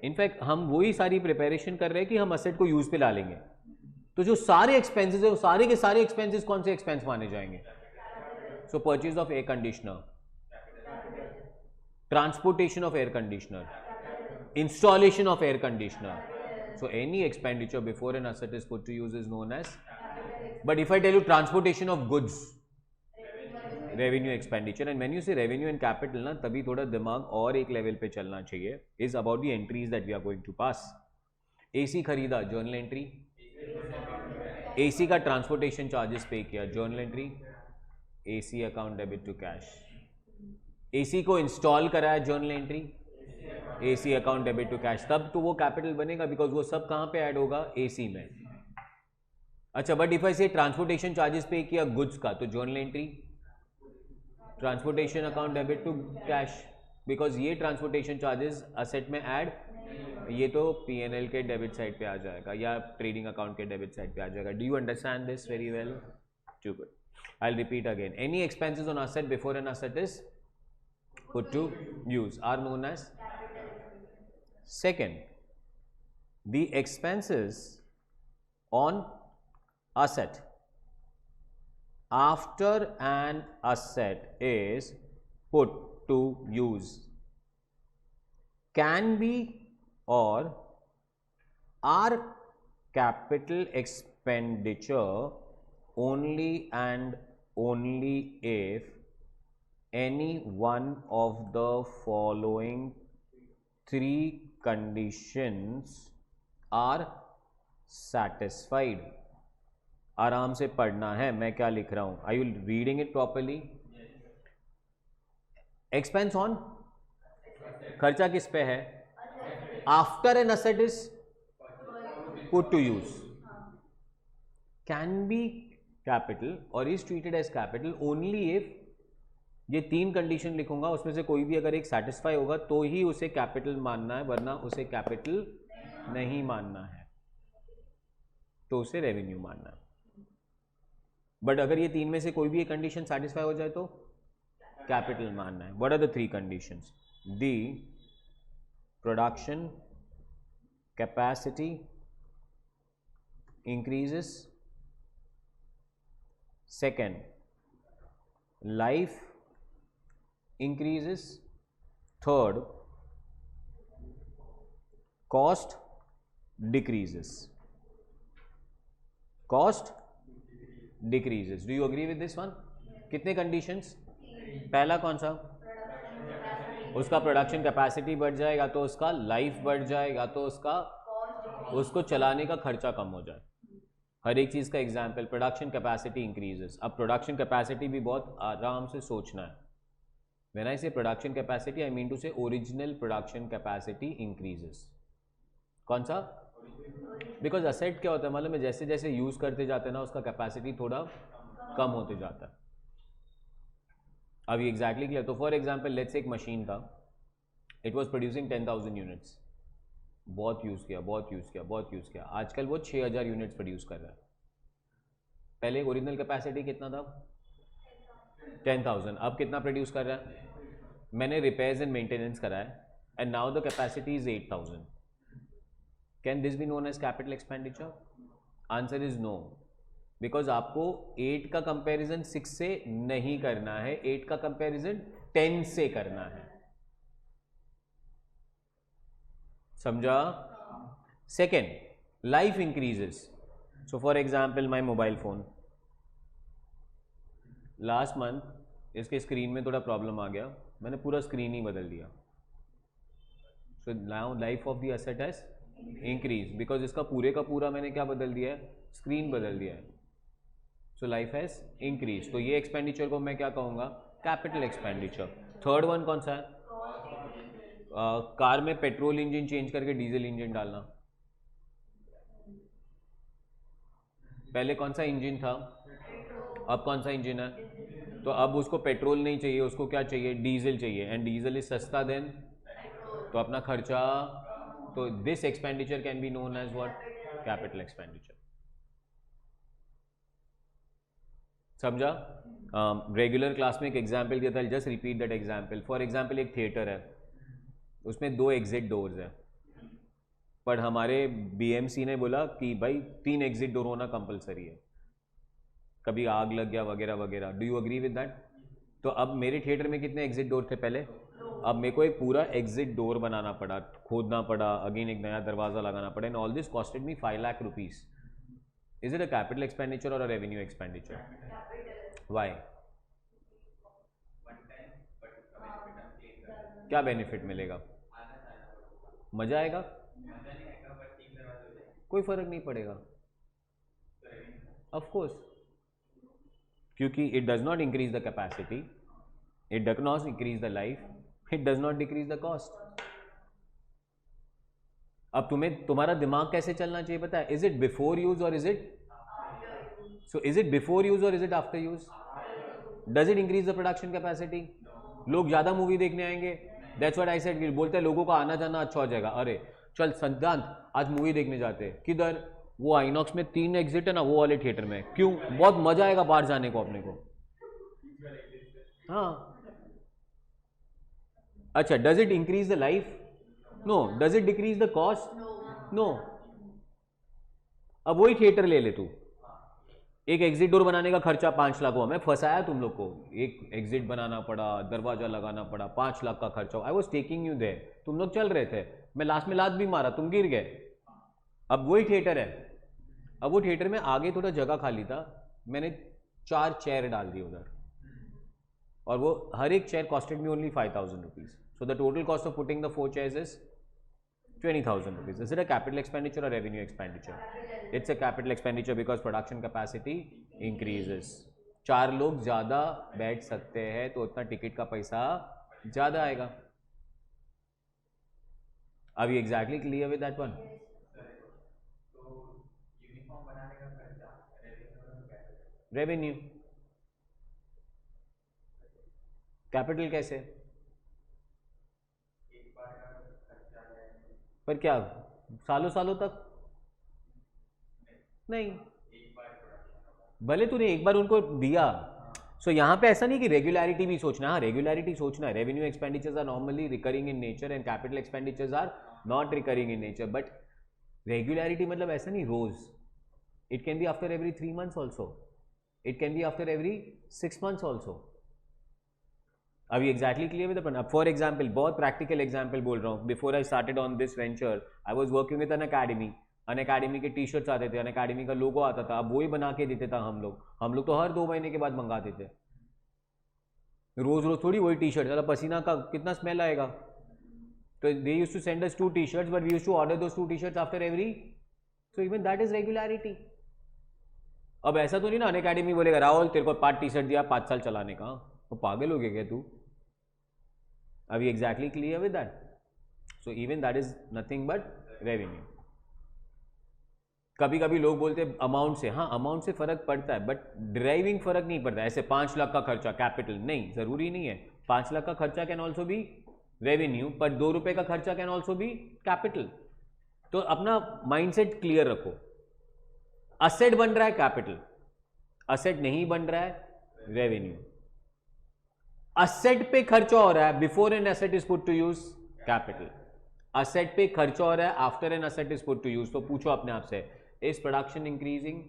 इनफैक्ट हम वही सारी प्रिपरेशन कर रहे हैं कि हम असेट को यूज पे डालेंगे. तो जो सारे एक्सपेंसेस है वो सारे के सारे एक्सपेंसेस कौन से एक्सपेंस माने जाएंगे? सो purchase of air conditioner, transportation of air conditioner, installation of air conditioner. So any expenditure before an asset is put to use is known as. But if I tell you transportation of goods, revenue expenditure, and when you say revenue and capital ना तभी थोड़ा दिमाग और एक लेवल पे चलना चाहिए. Is about the entries that we are going to pass. AC खरीदा, journal entry. AC का ट्रांसपोर्टेशन चार्जेस पे किया, journal entry. AC account debit to cash. AC को इंस्टॉल कराया, journal entry. AC account debit to cash. तब तो वो कैपिटल बनेगा बिकॉज वो सब कहाँ पे ऐड होगा, AC में. अच्छा, बट इफ आई से ट्रांसपोर्टेशन चार्जेस पे किया गुड्स का, तो journal entry transportation account debit to cash, because ये ट्रांसपोर्टेशन चार्जेस असेट में ऐड, ये तो P&L के डेबिट साइड पे आ जाएगा या ट्रेडिंग अकाउंट के डेबिट साइड पे आ जाएगा. Do you understand this very well? Too good. I will repeat again. Any expenses on asset before an asset is put to use are known as. Second, the expenses on asset after an asset is put to use can be or are capital expenditure only and only if any one of the following three conditions are satisfied. आराम से पढ़ना है, मैं क्या लिख रहा हूं. Are you reading it properly? Expense on खर्चा किस पे है? After an asset is put to use can be capital or is treated as capital only if, ये तीन कंडीशन लिखूंगा, उसमें से कोई भी अगर एक सेटिस्फाई होगा तो ही उसे कैपिटल मानना है, वरना उसे कैपिटल नहीं मानना है, तो उसे रेवेन्यू मानना है. बट अगर ये तीन में से कोई भी एक कंडीशन सेटिस्फाई हो जाए तो कैपिटल मानना है. What are the three conditions? The production capacity increases, second life increases, third cost decreases. Cost decreases. Do you agree with this one? कितने conditions? पहला कौन सा? उसका प्रोडक्शन कैपेसिटी बढ़ जाएगा तो उसका लाइफ बढ़ जाएगा, तो उसको चलाने का खर्चा कम हो जाए. हर एक चीज़ का एग्जाम्पल, प्रोडक्शन कैपेसिटी इंक्रीजेस. अब प्रोडक्शन कैपेसिटी भी बहुत आराम से सोचना है. When I say production capacity, I mean to say original production capacity increases. कौन सा? Because asset क्या होता है मालूम है, जैसे जैसे यूज करते जाते हैं ना उसका कैपेसिटी थोड़ा कम होते जाता है. अभी एग्जैक्टली क्लियर. तो फॉर एग्जाम्पल लेट्स एक मशीन था, इट वॉज प्रोड्यूसिंग 10,000 यूनिट्स. बहुत यूज़ किया. आजकल वो 6,000 यूनिट्स प्रोड्यूस कर रहा है. पहले ओरिजिनल कैपेसिटी कितना था? 10,000. अब कितना प्रोड्यूस कर रहा है? मैंने रिपेयर्स एंड मेंटेनेंस कराया and now the capacity is 8,000. Can this be known as capital expenditure? Answer is no, because आपको 8 का कंपैरिजन 6 से नहीं करना है, 8 का कंपैरिजन 10 से करना है. समझा? Second, life increases. So for example my mobile phone, last month इसके स्क्रीन में थोड़ा प्रॉब्लम आ गया, मैंने पूरा स्क्रीन ही बदल दिया. So now life of the asset has increase because इसका पूरे का पूरा मैंने क्या बदल दिया है? स्क्रीन बदल दिया है. So life has increase. तो ये एक्सपेंडिचर को मैं क्या कहूँगा? Capital expenditure. थर्ड वन कौन सा है? कार में पेट्रोल इंजन चेंज करके डीजल इंजन डालना. पहले कौन सा इंजन था, अब कौन सा इंजन है? तो अब उसको पेट्रोल नहीं चाहिए, उसको क्या चाहिए? डीजल चाहिए. एंड डीजल इज सस्ता देन, तो अपना खर्चा, तो this expenditure can be known as what? Capital expenditure. समझा? रेगुलर क्लास में एक एग्जाम्पल दिया था, just repeat that example. For example एक थिएटर है, उसमें 2 एग्जिट डोर्स हैं, पर हमारे BMC ने बोला कि भाई 3 एग्जिट डोर होना कंपलसरी है, कभी आग लग गया वगैरह वगैरह. Do you agree with that? तो अब मेरे थिएटर में कितने एग्जिट डोर थे पहले? अब मेरे को एक पूरा एग्जिट डोर बनाना पड़ा, खोदना पड़ा, अगेन एक नया दरवाजा लगाना पड़ा, and all this costed me 5 lakh rupees. Is it a capital expenditure और अ रेवेन्यू एक्सपेंडिचर? वाई? क्या बेनिफिट मिलेगा? मजा आएगा? कोई फर्क नहीं पड़ेगा. ऑफ कोर्स, क्योंकि it does not increase the capacity, it does not increase the life, it does not decrease the cost. अब तुम्हें तुम्हारा दिमाग कैसे चलना चाहिए पता है? इज इट बिफोर यूज और is it so is it before use और is it after use? Does it increase the production capacity? लोग ज्यादा मूवी देखने आएंगे. That's what I said. बोलते हैं लोगों का आना जाना अच्छा हो जाएगा. अरे चल सिद्धांत, आज मूवी देखने जाते हैं. किधर? वो आइनॉक्स में 3 एग्जिट है ना, वो वाले थिएटर में. क्यों? बहुत मजा आएगा बाहर जाने को अपने को. हाँ. अच्छा, does it increase the life? No. Does it decrease the cost? No. अब वही थिएटर ले ले तू. एक एग्जिट डोर बनाने का खर्चा 5 लाख हुआ. मैं फंसाया तुम लोग को. एक एग्जिट बनाना पड़ा, दरवाजा लगाना पड़ा, 5 लाख का खर्चा. I was taking you there. तुम लोग चल रहे थे, मैं लास्ट में लात भी मारा, तुम गिर गए. अब वही थिएटर है. अब वो थिएटर में आगे थोड़ा जगह खाली था, मैंने 4 चेयर डाल दिए उधर, और वो हर एक chair costed me only 5,000 rupees. So the total cost of putting the 4 chairs is 20,000 rupees. Is it a capital expenditure or revenue expenditure? It's a capital expenditure because production capacity increases. 4 लोग ज़्यादा बैठ सकते हैं तो उतना टिकट का पैसा ज़्यादा आएगा. Are we exactly clear with that one? Revenue. Capital कैसे? पर क्या सालों सालों तक? नहीं. भले तूने एक बार उनको दिया. सो यहाँ पे ऐसा नहीं कि रेगुलरिटी भी सोचना. हाँ, रेगुलरिटी सोचना है. Revenue expenditures are normally recurring in nature and capital expenditures are not recurring in nature. But regularity मतलब ऐसा नहीं रोज. It can be after every 3 months also. It can be after every 6 months also. अभी एग्जैक्टली क्लियर विद अपन. अब फॉर एग्जाम्पल, बहुत प्रैक्टिकल एग्जाम्पल बोल रहा हूँ. Before I started on this venture I was working with Unacademy. Unacademy के टी शर्ट्स आते थे, अन अकेडमी का लोगो आता था. अब वही बना के देते था हम लोग तो हर 2 महीने के बाद मंगाते थे. रोज रोज थोड़ी वही टी शर्ट. चलो पसीना का कितना स्मेल आएगा. तो they used to send us 2 t-shirts but we used to order those 2 t-shirts after every. So even that is regularity. अब ऐसा तो नहीं ना अन अकेडमी बोलेगा राहुल तेरे को 5 t-shirt दिया 5 साल चलाने का. तो पागल हो गया क्या तू? Are we exactly clear with that? So even that is nothing but revenue. कभी कभी लोग बोलते हैं अमाउंट से. हाँ, अमाउंट से फर्क पड़ता है बट ड्राइविंग फर्क नहीं पड़ता. ऐसे 5 लाख का खर्चा कैपिटल नहीं, जरूरी नहीं है. 5 लाख का खर्चा कैन ऑल्सो बी रेवेन्यू, पर 2 रुपए का खर्चा कैन ऑल्सो बी कैपिटल. तो अपना माइंडसेट क्लियर रखो. असेट बन रहा है कैपिटल, असेट नहीं बन रहा है रेवेन्यू. असेट पे खर्चा हो रहा है before an asset is put to use capital. Asset पे खर्चा हो रहा है after an asset is put to use. तो पूछो अपने आप से, is production increasing,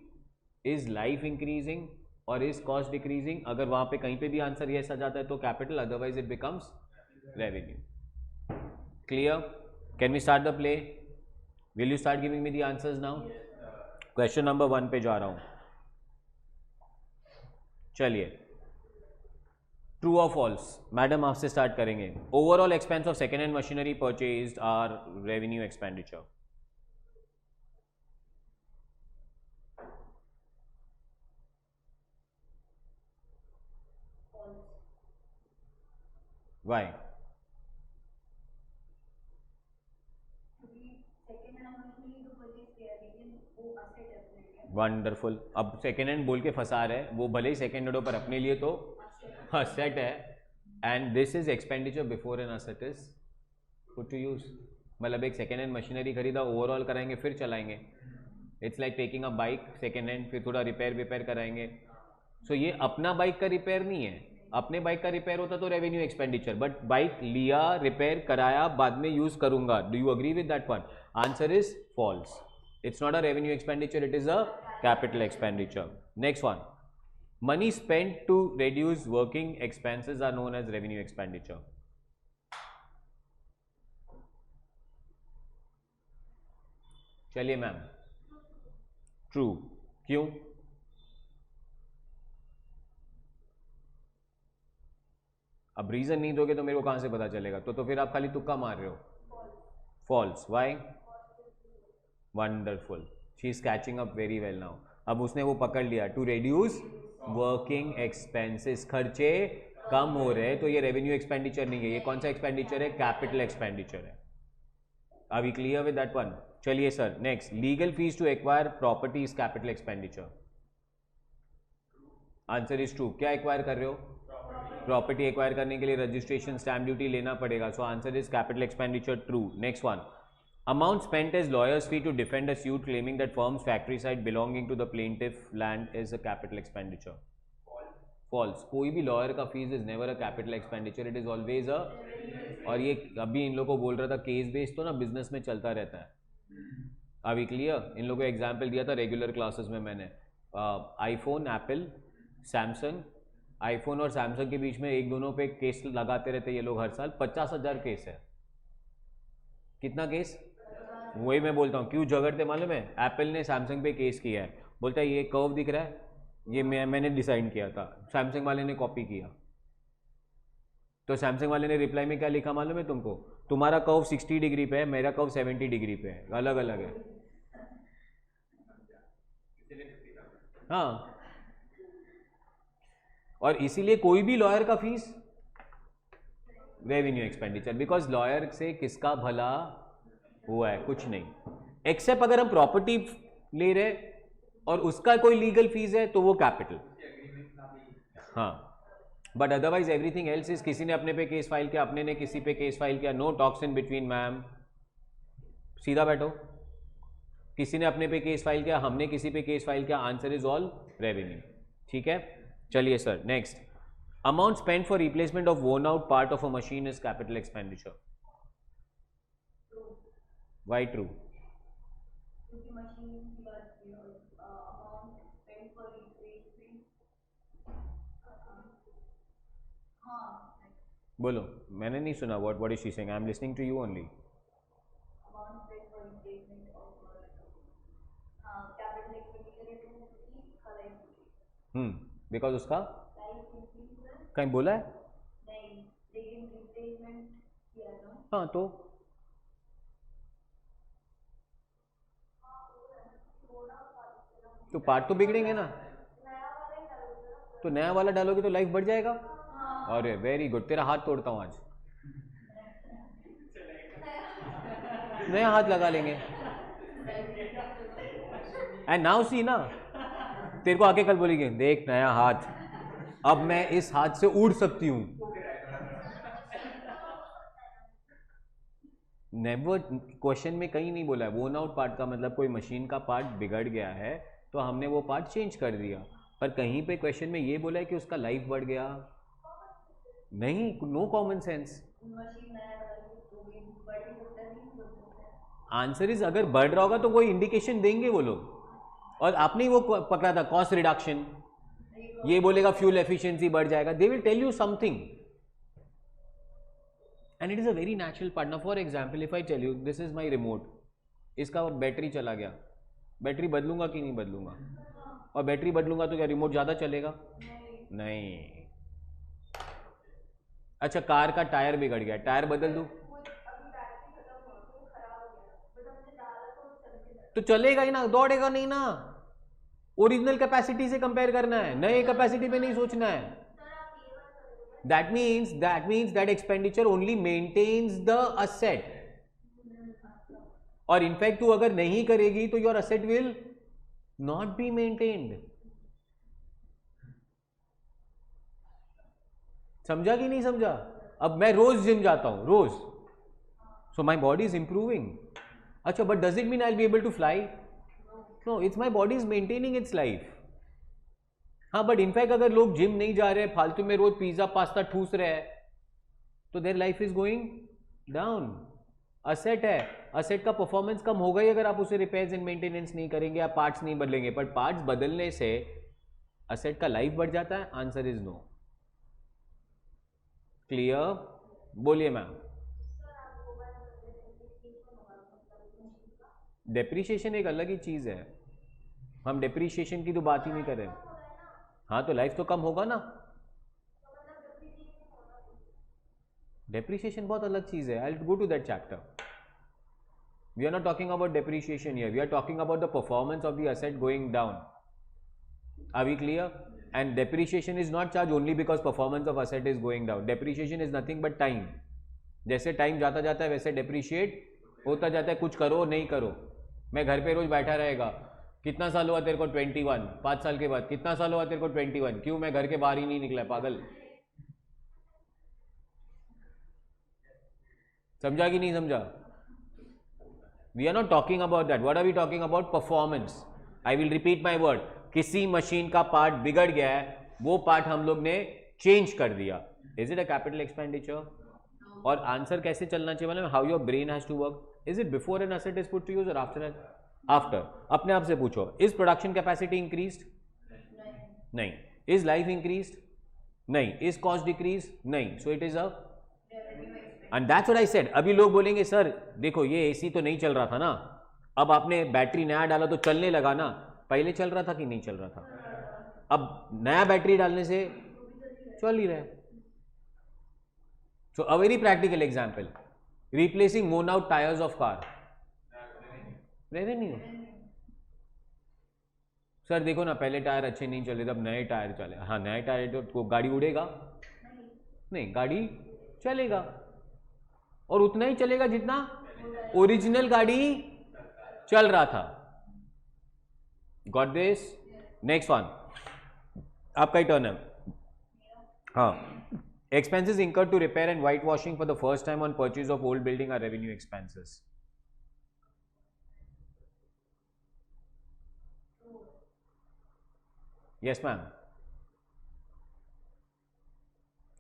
is life increasing और इज कॉस्ट डिक्रीजिंग? अगर वहां पे कहीं पे भी आंसर यस आ जाता है तो capital, otherwise it becomes revenue. Clear? Can we start the play? Will you start giving me the answers now? Question number 1 पे जा रहा हूं. चलिए, ट्रू और फॉल्स. मैडम आपसे स्टार्ट करेंगे. Overall expense of second hand machinery purchased are revenue expenditure. Why? Wonderful. अब सेकेंड हैंड बोल के फंसा रहे. वो भले ही सेकेंड हैंड पर अपने लिए तो असेट है, and this is expenditure before an asset is put to use. मतलब एक सेकेंड हैंड मशीनरी खरीदा, ओवरऑल कराएंगे फिर चलाएंगे. It's like taking a bike second hand, फिर थोड़ा रिपेयर कराएंगे. सो ये अपना बाइक का रिपेयर नहीं है. अपने बाइक का रिपेयर होता तो रेवेन्यू एक्सपेंडिचर, बट बाइक लिया, रिपेयर कराया, बाद में यूज करूंगा. Do you agree with that one? Answer is false. It's not a revenue expenditure, it is a capital expenditure. Next one, money spent to reduce working expenses are known as revenue expenditure. चलिए मैम, ट्रू, क्यों? अब रीजन नहीं दोगे तो मेरे को कहां से पता चलेगा? तो फिर आप खाली तुक्का मार रहे हो। False, why? Wonderful, she is catching up very well now. अब उसने वो पकड़ लिया, टू रिड्यूस वर्किंग एक्सपेंसेस, खर्चे कम हो रहे हैं, तो ये रेवेन्यू एक्सपेंडिचर नहीं है, ये कौन सा एक्सपेंडिचर है? कैपिटल एक्सपेंडिचर है। Are we clear with that one? चलिए sir, next, legal fees to acquire property is capital expenditure. Answer is true. क्या एक्वायर कर रहे हो? प्रॉपर्टी एक्वायर करने के लिए रजिस्ट्रेशन, स्टैम्प ड्यूटी लेना पड़ेगा, so answer is capital expenditure, true. Next one, amount spent as lawyer's fee to defend a suit claiming that firm's factory site belonging to the plaintiff land is a capital expenditure. False. कोई भी lawyer का fees is never a capital expenditure, it is always a, और ये अभी इन लोगों को बोल रहा था केस बेस्ड, तो ना बिजनेस में चलता रहता है। अभी क्लियर? इन लोगों को एग्जाम्पल दिया था रेगुलर क्लासेस में मैंने, आईफोन, एप्पल, सैमसंग, आईफोन और सैमसंग के बीच में एक दोनों पे केस लगाते रहते ये लोग हर साल, 50,000 केस है। कितना केस? वही मैं बोलता हूँ, क्यों झगड़ते मालूम है? एप्पल ने सैमसंग पे केस किया है, बोलता है ये कर्व दिख रहा है, ये मैंने डिजाइन किया था, सैमसंग वाले ने कॉपी किया। तो सैमसंग वाले ने रिप्लाई में क्या लिखा मालूम है तुमको? तुम्हारा कर्व 60 डिग्री पे है, मेरा कर्व 70 डिग्री पे है, अलग अलग है। हाँ, और इसीलिए कोई भी लॉयर का fees revenue expenditure, because lawyer से किसका भला हुआ है? कुछ नहीं, एक्सेप्ट अगर हम प्रॉपर्टी ले रहे और उसका कोई लीगल फीस है तो वो कैपिटल। हाँ, but otherwise everything else is, किसी ने अपने पे केस फाइल किया, अपने ने किसी पे केस फाइल किया, no talks in between ma'am, सीधा बैठो। किसी ने अपने पे केस फाइल किया, हमने किसी पे केस फाइल किया, आंसर इज ऑल रेवेन्यू। ठीक है, चलिए sir, next, amount spend for replacement of worn out part of a machine is capital expenditure. Why true? क्योंकि मशीन की बात की और अमाउंट स्पेंड फॉर रिप्लेसमेंट, हाँ बोलो, मैंने नहीं सुना। What is she saying? I am listening to you only. Amount spend for replacement of capital expenditure to keep her life, because उसका लाइफ इंक्रीज है कहीं बोला है? नहीं, लेकिन रिप्लेसमेंट किया ना। हाँ, तो पार्ट तो बिगड़ेंगे ना, तो नया वाला डालोगे तो लाइफ बढ़ जाएगा। अरे वेरी गुड, तेरा हाथ तोड़ता हूं आज, नया हाथ लगा लेंगे। एंड नाउ सी ना, तेरे को आके कल बोलेंगे देख नया हाथ, अब मैं इस हाथ से उड़ सकती हूं। नेवर, क्वेश्चन में कहीं नहीं बोला है वोन आउट पार्ट का मतलब कोई मशीन का पार्ट बिगड़ गया है तो हमने वो पार्ट चेंज कर दिया, पर कहीं पे क्वेश्चन में ये बोला है कि उसका लाइफ बढ़ गया नहीं। No common sense. मशीन नया डालोगे तो भी बढ़ ही सकता है, नहीं बढ़ सकता है। आंसर इज, अगर बढ़ रहा होगा तो कोई इंडिकेशन देंगे वो लोग। और आपने वो पकड़ा था कॉस्ट रिडक्शन, ये बोलेगा फ्यूल एफिशिएंसी बढ़ जाएगा, they will tell you something and it is a very natural partner. For example if I tell you this is my remote, इसका बैटरी चला गया, बैटरी बदलूंगा कि नहीं बदलूंगा? और बैटरी बदलूंगा तो क्या रिमोट ज़्यादा चलेगा? नहीं। अच्छा, कार का टायर बिगड़ गया, टायर बदल दूं तो चलेगा ही ना, दौड़ेगा नहीं ना। ओरिजिनल कैपेसिटी से कंपेयर करना है, नए कैपेसिटी पे नहीं सोचना है। That means that expenditure only maintains the asset, और इनफैक्ट तू अगर नहीं करेगी तो your asset will not be maintained. समझा कि नहीं समझा? अब मैं रोज जिम जाता हूं, रोज, so my body is improving. अच्छा, but does it mean I will be able to fly? No, it's my body is maintaining its life. हाँ, बट इनफैक्ट अगर लोग जिम नहीं जा रहे, फालतू में रोज पिज्जा पास्ता ठूस रहे हैं, तो their life is going down. Asset है, असेट का परफॉर्मेंस कम होगा ही अगर आप उसे रिपेयर्स एंड मेंटेनेंस नहीं करेंगे, आप पार्ट्स नहीं बदलेंगे। पर पार्ट्स बदलने से असेट का लाइफ बढ़ जाता है? Answer is no. क्लियर? बोलिए मैम। डेप्रीशिएशन एक अलग ही चीज़ है, हम डेप्रीशिएशन की तो बात ही नहीं कर रहे। हाँ तो लाइफ तो कम होगा ना। डेप्रीशिएशन बहुत अलग चीज़ है, I will go to that chapter. We are not talking about depreciation here, we are talking about the performance of the asset going down. Are we clear? And depreciation is not charged only because performance of asset is going down. Depreciation is nothing but time. जैसे टाइम जाता जाता है वैसे डेप्रीशिएट होता जाता है, कुछ करो नहीं करो। मैं घर पे रोज बैठा रहेगा, कितना साल हुआ तेरे को? 21। 5 साल के बाद कितना साल हुआ तेरे को? 21। क्यों? मैं घर के बाहर ही नहीं निकला, पागल। समझा कि नहीं समझा? We are not talking about that. What are we talking about? Performance. I will repeat my word, किसी मशीन का पार्ट बिगड़ गया है, वो पार्ट हम लोग ने चेंज कर दिया, is it a capital expenditure? और आंसर कैसे चलना चाहिए मतलब how your brain has to work, is it before an asset is put to use और आफ्टर एन? आफ्टर। अपने आप से पूछो, इज प्रोडक्शन कैपेसिटी इंक्रीज्ड? नहीं। Is life increased? नहीं। Is cost decrease? नहीं। So it is a, and that's what I said. अभी लोग बोलेंगे सर देखो ये एसी तो नहीं चल रहा था ना, अब आपने बैटरी नया डाला तो चलने लगा ना, पहले चल रहा था कि नहीं चल रहा था? अब नया बैटरी डालने से चल ही रहा है। So a very practical example, replacing worn out tyres of car, revenue. Sir देखो ना पहले टायर अच्छे नहीं चले, तब नए टायर चले। हाँ नए टायर तो गाड़ी उड़ेगा नहीं, गाड़ी चलेगा और उतना ही चलेगा जितना ओरिजिनल गाड़ी चल रहा था। Got this? नेक्स्ट वन, आपका ही टर्न है। हाँ, expenses incurred to repair and whitewashing for the first time on purchase of old building are revenue expenses. Yes ma'am.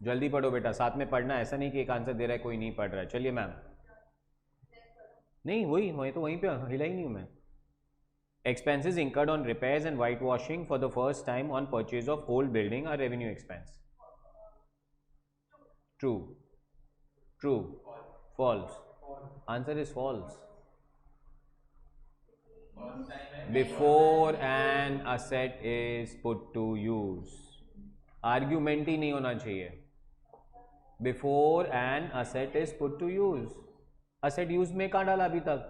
जल्दी पढ़ो बेटा, साथ में पढ़ना, ऐसा नहीं कि एक आंसर दे रहा है कोई नहीं पढ़ रहा है। चलिए मैम। नहीं वही, मैं तो वहीं पे हिला ही नहीं हूं मैं। Expenses incurred on repairs and whitewashing for the first time on purchase of old building are revenue expense. True. True. False. Answer is false. Before an asset is put to use. Argument ही नहीं होना चाहिए। Before an asset is put to use. Asset use में कहाँ डाला अभी तक?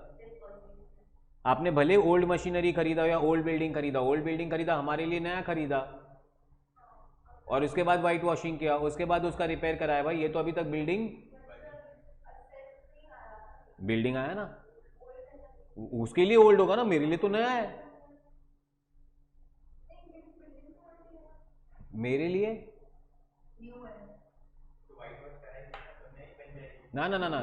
आपने भले ओल्ड मशीनरी खरीदा या ओल्ड बिल्डिंग खरीदा, ओल्ड बिल्डिंग खरीदा हमारे लिए नया खरीदा और उसके बाद वाइट वॉशिंग किया, उसके बाद उसका रिपेयर कराया। भाई ये तो अभी तक बिल्डिंग आया ना, उसके लिए ओल्ड होगा ना, मेरे लिए तो नया है। मेरे लिए ना ना ना ना,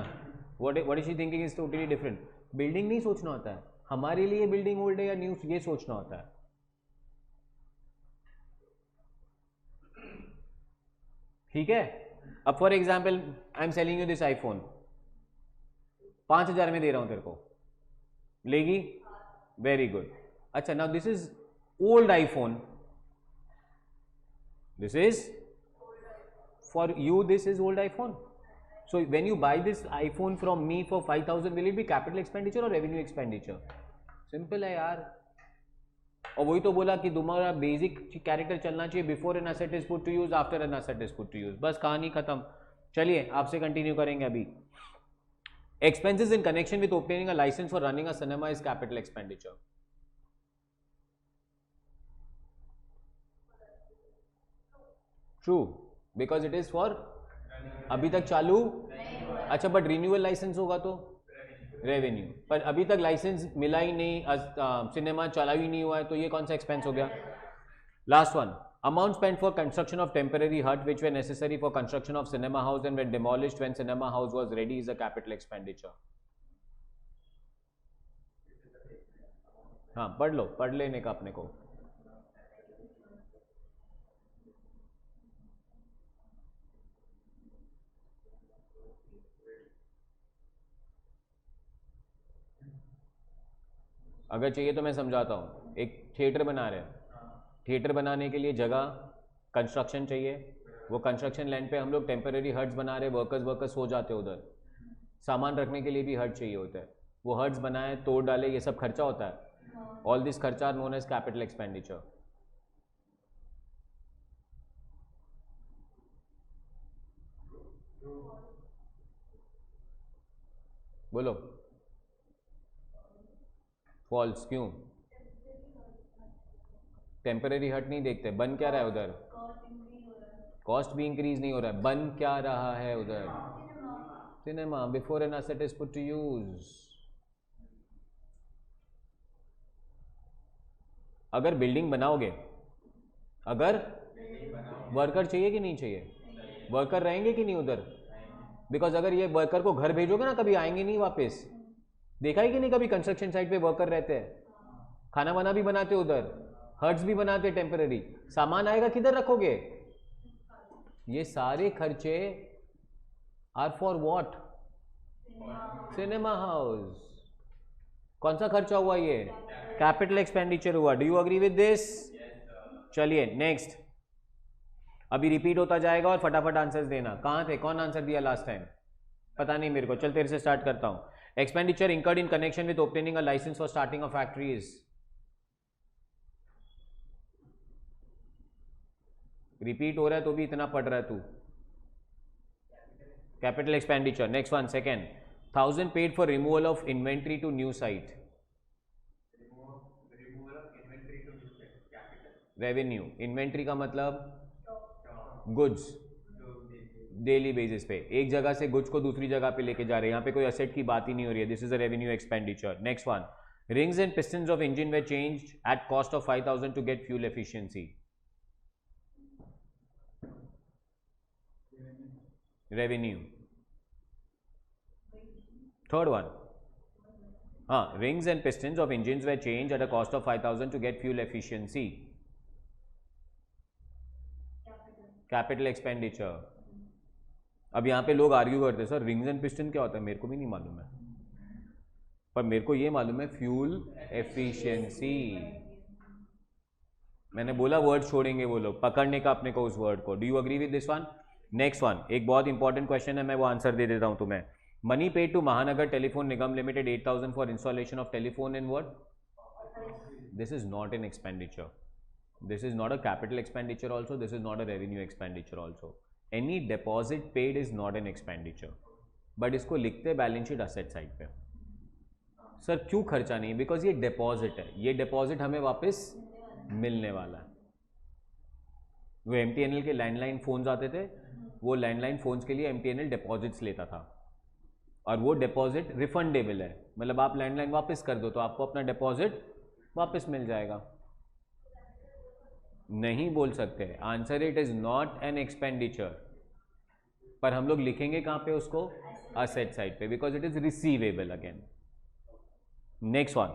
what is she thinking is totally different. Building नहीं सोचना होता है, हमारे लिए बिल्डिंग ओल्ड है या न्यू, ये सोचना होता है। ठीक है। अब for example I am selling you this iPhone, 5000 में दे रहा हूं तेरे को, लेगी? Very good. अच्छा now this is old iPhone, this is for you, this is old iPhone. So when you buy this iPhone from me for 5000, will it be capital expenditure or revenue expenditure? Simple है यार। और वही तो बोला कि तुम्हारा बेसिक कैरेक्टर चलना चाहिए, before an asset is put to use, after an asset is put to use, बस कहानी खत्म। चलिए आपसे कंटिन्यू करेंगे अभी। Expenses in connection with opening a license for running a cinema is capital expenditure. True, because it is for अभी तक चालू। अच्छा बट रिन्यूअल लाइसेंस होगा तो रेवेन्यू, पर अभी तक लाइसेंस मिला ही नहीं, सिनेमा चला ही नहीं हुआ है, तो ये कौन सा एक्सपेंस हो गया? Last one, amount spent for construction of temporary hut which were necessary for construction of cinema house and when demolished when cinema house was ready is a capital expenditure. हाँ पढ़ लो, पढ़ लेने का अपने को। अगर चाहिए तो मैं समझाता हूँ। एक थिएटर बना रहे हैं, थिएटर बनाने के लिए जगह, कंस्ट्रक्शन चाहिए, वो कंस्ट्रक्शन लैंड पे हम लोग टेम्पररी हट्स बना रहे, वर्कर्स हो जाते हैं उधर, सामान रखने के लिए भी हट चाहिए होता है। वो हर्ट्स बनाए, तोड़ डाले, ये सब खर्चा होता है. ऑल दिस खर्चा are known as capital expenditure. बोलो. फॉल्स. क्यों? टेम्पररी हट नहीं देखते. बन क्या रहा है उधर? कॉस्ट भी इंक्रीज नहीं हो रहा है. बन क्या रहा है उधर? Cinema. Before an asset is put to use. अगर बिल्डिंग बनाओगे, अगर वर्कर चाहिए कि नहीं चाहिए? वर्कर रहेंगे कि नहीं उधर? बिकॉज अगर ये वर्कर को घर भेजोगे ना, कभी आएंगे नहीं वापस. देखा है कि नहीं कभी कंस्ट्रक्शन साइट पे वर्कर रहते हैं, खाना वाना भी बनाते उधर, हट्स भी बनाते टेम्पररी. सामान आएगा किधर रखोगे? ये सारे खर्चे are for what? Cinema house. कौन सा खर्चा हुआ ये? कैपिटल एक्सपेंडिचर हुआ. Do you agree with this? चलिए नेक्स्ट. अभी रिपीट होता जाएगा और फटाफट आंसर्स देना. कहां थे? कौन आंसर दिया लास्ट टाइम? पता नहीं मेरे को. चल तेरे से स्टार्ट करता हूं. Expenditure incurred in connection with opening a license for starting of factories. Repeat हो रहा है तो भी इतना पढ़ रहा है तू. Capital expenditure. Next one. Second. 1000 paid for removal of inventory to new site. Revenue. Inventory का मतलब गुड्स. डेली बेसिस पे एक जगह से गुड्स को दूसरी जगह पे लेके जा रहे हैं. यहाँ पे कोई असेट की बात ही नहीं हो रही है. This is a revenue expenditure. Next one. Rings and pistons of engine were changed at cost of 5000 to get fuel efficiency. Revenue. Third one. हाँ. Rings and pistons of engine were changed at a cost of 5000 to get fuel efficiency. Capital expenditure. अब यहाँ पे लोग आर्ग्यू करते हैं सर रिंग्स एंड पिस्टन क्या होता है. मेरे को भी नहीं मालूम है, पर मेरे को ये मालूम है फ्यूल एफिशिएंसी. मैंने बोला वर्ड छोड़ेंगे वो लोग, पकड़ने का अपने को उस वर्ड को. Do you agree with this one? Next one. एक बहुत इंपॉर्टेंट क्वेश्चन है, मैं वो आंसर दे देता हूं तुम्हें. मनी पेड टू महानगर telephone Nigam limited 8000 for installation of telephone in word. This is not an expenditure. This is not a capital expenditure also. This is not a revenue expenditure also. Any deposit paid is not an expenditure. But इसको लिखते बैलेंस शीट असेट साइड पे. सर क्यों खर्चा नहीं? बिकॉज ये डिपॉजिट है. ये डिपॉजिट हमें वापस मिलने वाला है. वो MTNL के लैंडलाइन फोन्स आते थे, वो लैंडलाइन फोन्स के लिए MTNL डिपॉजिट्स लेता था और वो डिपॉजिट रिफंडेबल है. मतलब आप लैंडलाइन वापस कर दो तो आपको अपना डिपॉजिट वापस मिल जाएगा. नहीं बोल सकते. Answer it is not an expenditure. पर हम लोग लिखेंगे कहां पे उसको? असेट साइड पे, because it is receivable again. Next one.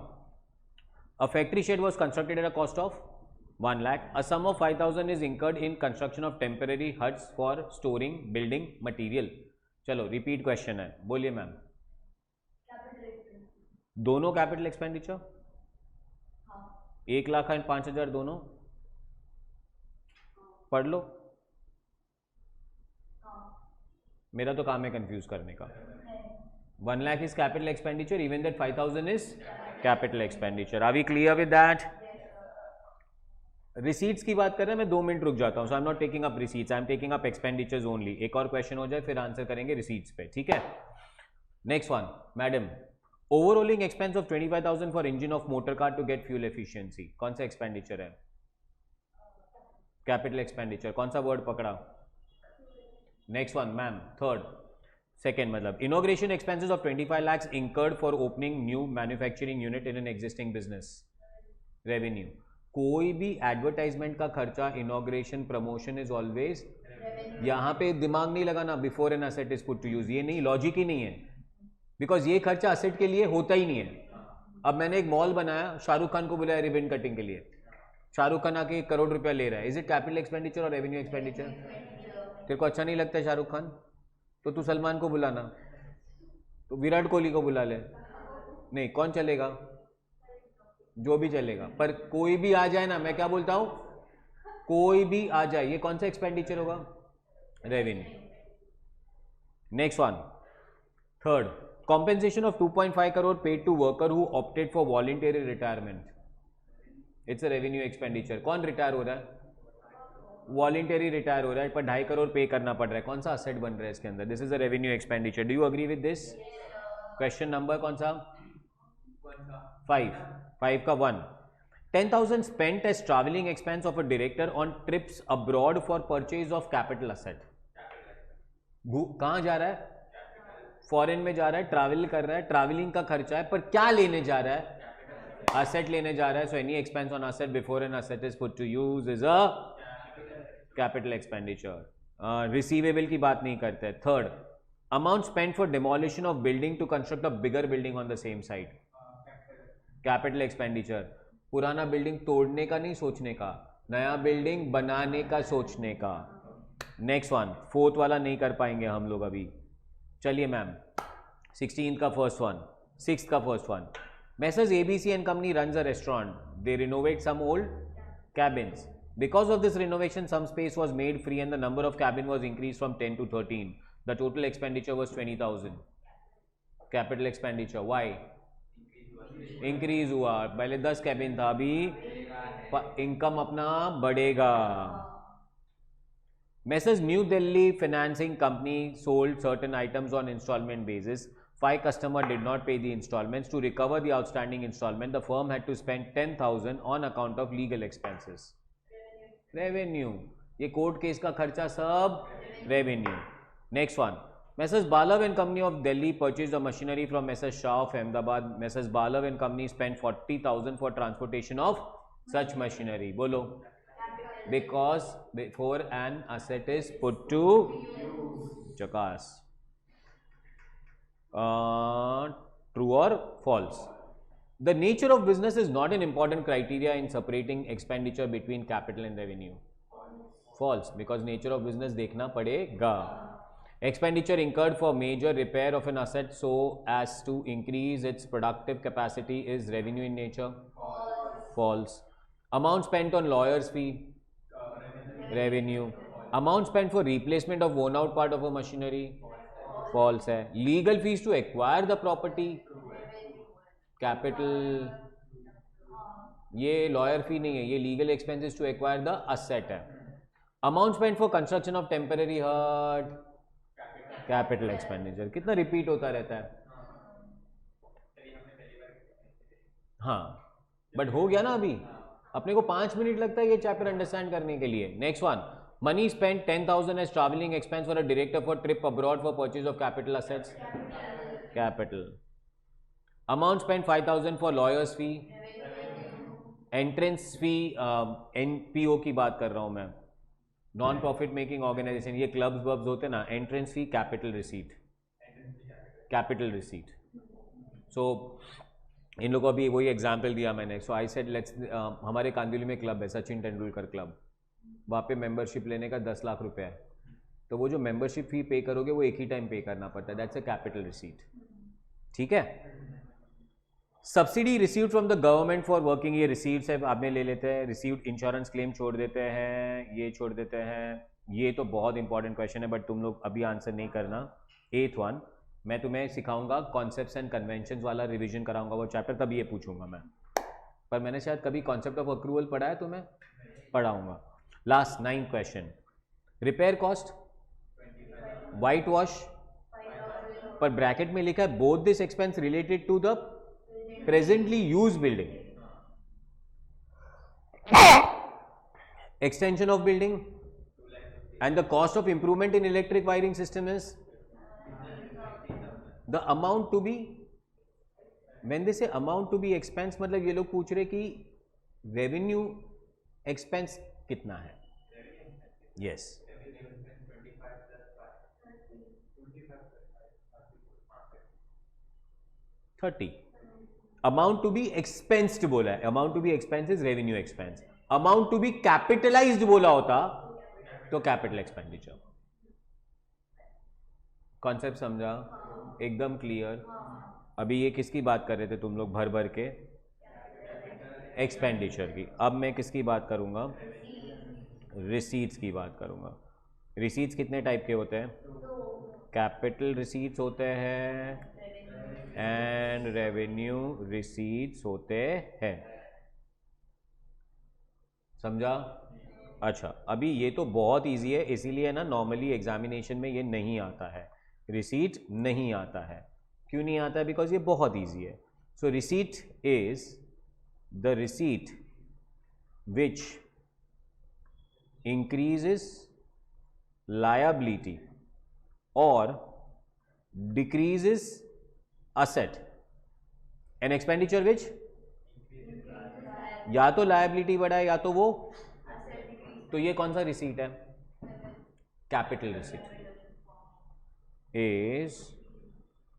A factory shed was constructed at a cost of 1 lakh. A sum of 5000 is incurred in construction of temporary huts for storing building material. चलो रिपीट क्वेश्चन है, बोलिए मैम. दोनों कैपिटल एक्सपेंडिचर? 1 लाख एंड 5000 दोनों पढ़ लो. मेरा तो काम है कंफ्यूज करने का. 1 lakh is capital expenditure even that 5000 is capital expenditure. Are we clear with that? Receipts की बात कर रहे हैं. मैं 2 मिनट रुक जाता हूं. So I am not taking up receipts, I am taking up expenditures only. एक और क्वेश्चन हो जाए फिर आंसर करेंगे रिसीट्स पे. ठीक है. Next one. Madam, overhauling expense of 25,000 for engine of motor car to get fuel efficiency. कौन सा एक्सपेंडिचर है? Capital expenditure. कौन सा वर्ड पकड़ा? Next one ma'am. Third. Second मतलब inauguration expenses of 25 lakhs incurred for opening new manufacturing unit in an existing business. Revenue. कोई भी एडवर्टाइजमेंट का खर्चा, इनॉग्रेशन, प्रमोशन इज ऑलवेज. यहां पे दिमाग नहीं लगाना. Before an asset is put to use, ये नहीं, लॉजिक ही नहीं है. बिकॉज ये खर्चा असेट के लिए होता ही नहीं है. अब मैंने एक मॉल बनाया, शाहरुख खान को बुलाया रिबन कटिंग के लिए. शाहरुख खान आके 1 करोड़ रुपया ले रहा है. इज इट कैपिटल एक्सपेंडिचर और रेवेन्यू एक्सपेंडिचर? तेरे को अच्छा नहीं लगता है शाहरुख खान, तो तू सलमान को बुलाना, तो विराट कोहली को बुला ले. नहीं, कौन चलेगा? जो भी चलेगा. पर कोई भी आ जाए ना, मैं क्या बोलता हूं, कोई भी आ जाए, ये कौन सा एक्सपेंडिचर होगा? Revenue. Next one. Third. compensation of 2.5 crore paid to worker who opted for voluntary retirement. It's a revenue expenditure. कौन रिटायर हो रहा है? वॉलेंटरी रिटायर हो रहा है, पर 2.5 करोड़ पे करना पड़ रहा है. कौन सा असेट बन रहा है इसके अंदर? This is a revenue expenditure. Do you agree with this? Question number कौन सा? 5 का 1. 10,000 spent as traveling expense of a director on trips abroad for purchase of capital asset. कहाँ जा रहा है? फॉरेन में जा रहा है, ट्रैवल कर रहा है, ट्रैवलिंग का खर्चा है, पर क्या लेने जा रहा है? असेट लेने जा रहा है. So any expense on asset before an asset is put to use is a capital expenditure. Receivable की बात नहीं करते. Third, amount spend for demolition of building to construct a bigger building on the same site. Capital expenditure. पुराना बिल्डिंग तोड़ने का नहीं सोचने का, नया बिल्डिंग बनाने का सोचने का. नेक्स्ट वन, फोर्थ वाला नहीं कर पाएंगे हम लोग अभी. चलिए मैम, 16 का फर्स्ट वन, 6 का first one. Messrs ABC and Company runs a restaurant. They renovate some old cabins. Because of this renovation, some space was made free and the number of cabin was increased from 10 to 13. The total expenditure was 20,000. Capital expenditure. Why? Increase हुआ. पहले 10 cabin था, अभी income अपना बढ़ेगा. Messrs New Delhi Financing Company sold certain items on installment basis. 5 customers did not pay the installments. To recover the outstanding installment, the firm had to spend 10,000 on account of legal expenses. Revenue. ये कोर्ट केस का खर्चा सब revenue. Next one. Messrs Balav and Company of Delhi purchased the machinery from Messrs Shah of Ahmedabad. Messrs Balav and Company spent 40,000 for transportation of such machinery. बोलो. Because before an asset is put to Chakas. True or false? The nature of business is not an important criteria in separating expenditure between capital and revenue. False, because nature of business देखना पड़ेगा. Expenditure incurred for major repair of an asset so as to increase its productive capacity is revenue in nature. False. Amount spent on lawyer's fee. Revenue. Amount spent for replacement of worn out part of a machinery. False है. Legal fees to acquire the property. Capital. ये lawyer fee नहीं है, ये legal expenses to acquire the asset है. Amount spent for construction of temporary hut. Capital expenditure. कितना repeat होता रहता है? हाँ, but हो गया ना अभी. अपने को 5 मिनट लगता है ये चैप्टर अंडरस्टैंड करने के लिए. Next one, money spend 10,000 as travelling expense for a director for trip abroad for purchase of capital assets. Capital. Amount spend 5,000 for lawyers fee. Entrance fee, NPO की बात कर रहा हूं मैं, नॉन प्रॉफिट मेकिंग ऑर्गेनाइजेशन. ये क्लब्स वब्स होते ना. Entrance fee, capital receipt. Capital receipt. So इन लोगों को अभी वही एग्जाम्पल दिया मैंने. सो आई सेड लेट्स, हमारे कांदिवली में क्लब है, सचिन तेंदुलकर क्लब. वहाँ पे मेंबरशिप लेने का 10 लाख रुपया है. तो वो जो मेंबरशिप फी पे करोगे वो एक ही टाइम पे करना पड़ता है. That's a capital receipt. ठीक है. Subsidy received from the government for working, ये रिसीट्स है, आपने ले लेते हैं. रिसीव्ड इंश्योरेंस क्लेम छोड़ देते हैं, ये छोड़ देते हैं. ये तो बहुत इंपॉर्टेंट क्वेश्चन है बट तुम लोग अभी आंसर नहीं करना. 8th वन, मैं तुम्हें सिखाऊंगा कॉन्सेप्ट्स एंड कन्वेंशंस वाला रिवीजन कराऊंगा वो चैप्टर, तभी ये पूछूंगा मैं. पर मैंने शायद कभी कॉन्सेप्ट ऑफ अक्रूवल पढ़ा है तुम्हें? पढ़ाऊंगा. Last 9th question, repair cost, white wash, पर ब्रैकेट में लिखा है both this expense related to the presently use building. Extension of building and the cost of improvement in electric wiring system is the amount to be. When they say amount to be expense, मतलब ये लोग पूछ रहे कि रेवेन्यू एक्सपेंस कितना है. Yes. $30. Amount to be expensed बोला है. Amount to be expense is revenue expense. Amount to be capitalized बोला होता तो कैपिटल एक्सपेंडिचर. कॉन्सेप्ट समझा? एकदम क्लियर. अभी ये किसकी बात कर रहे थे तुम लोग भर भर के? एक्सपेंडिचर की. अब मैं किसकी बात करूंगा? रिसीट्स की बात करूंगा. रिसीट्स कितने टाइप के होते हैं? कैपिटल रिसीट्स होते हैं, एंड रेवेन्यू रिसीट्स होते हैं। समझा? अच्छा, अभी ये तो बहुत इजी है, इसीलिए ना नॉर्मली एग्जामिनेशन में ये नहीं आता है, रिसीट नहीं आता है। क्यों नहीं आता है? बिकॉज ये बहुत इजी है। So receipt is the receipt which increases liability or decreases asset, an expenditure which या तो liability बढ़ा है या तो वो, तो ये कौन सा रिसीट है? Capital receipt is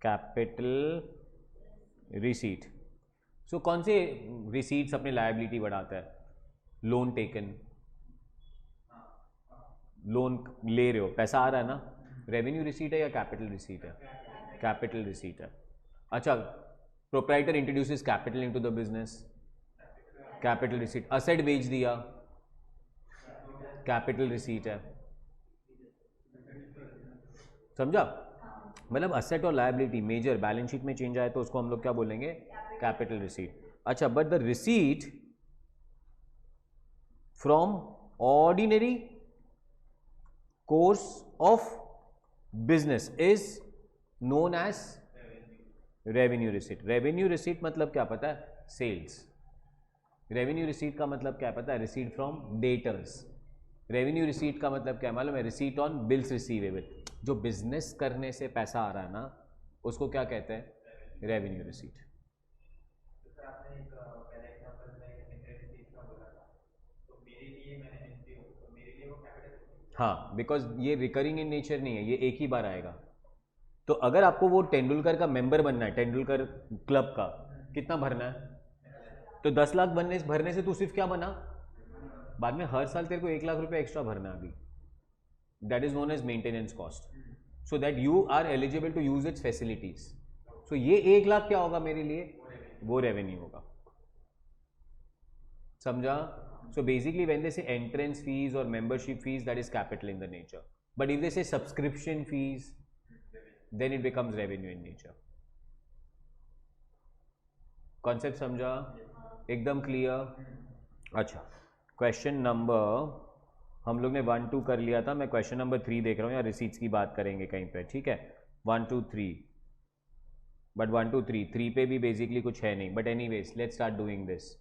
capital receipt. So कौन से रिसीट्स अपने लायबिलिटी बढ़ाता है? लोन टेकन, लोन ले रहे हो, पैसा आ रहा है ना, रेवेन्यू रिसीट है या कैपिटल रिसीट है? कैपिटल रिसीट है। अच्छा, proprietor introduces capital into the business, capital receipt. Asset बेच दिया, कैपिटल रिसीट है। समझा? मतलब असेट और लायबिलिटी मेजर बैलेंस शीट में चेंज आए तो उसको हम लोग क्या बोलेंगे? Capital receipt. अच्छा, but the receipt from ordinary course of business is known as revenue receipt. Revenue receipt मतलब क्या पता है? सेल्स। रेवेन्यू रिसीट का मतलब क्या पता है? Receipt from debtors. Revenue receipt का मतलब क्या मालूम है? Receipt on bills receivable. जो बिजनेस करने से पैसा आ रहा है ना, उसको क्या कहते हैं? Revenue receipt. हाँ, बिकॉज ये रिकरिंग इन नेचर नहीं है, ये एक ही बार आएगा। तो अगर आपको वो तेंदुलकर का मेंबर बनना है, तेंदुलकर क्लब का, कितना भरना है? तो 10 लाख भरने से तू सिर्फ क्या बना? बाद में हर साल तेरे को 1 लाख रुपए एक्स्ट्रा भरना है अभी। That is known as maintenance cost, so that you are eligible to use its facilities. So ये 1 लाख क्या होगा मेरे लिए? वो रेवेन्यू होगा। समझा? So basically when they say entrance fees or membership fees, that is capital in the nature. But if they say subscription fees, then it becomes revenue in nature. Concept समझा? एकदम क्लियर? अच्छा, क्वेश्चन नंबर हम लोग ने 1 2 कर लिया था, मैं क्वेश्चन नंबर 3 देख रहा हूँ, या रिसीट्स की बात करेंगे कहीं पे, ठीक है? 1 2 3, बट 1 2 3 पे भी बेसिकली कुछ है नहीं, but anyways let's start doing this.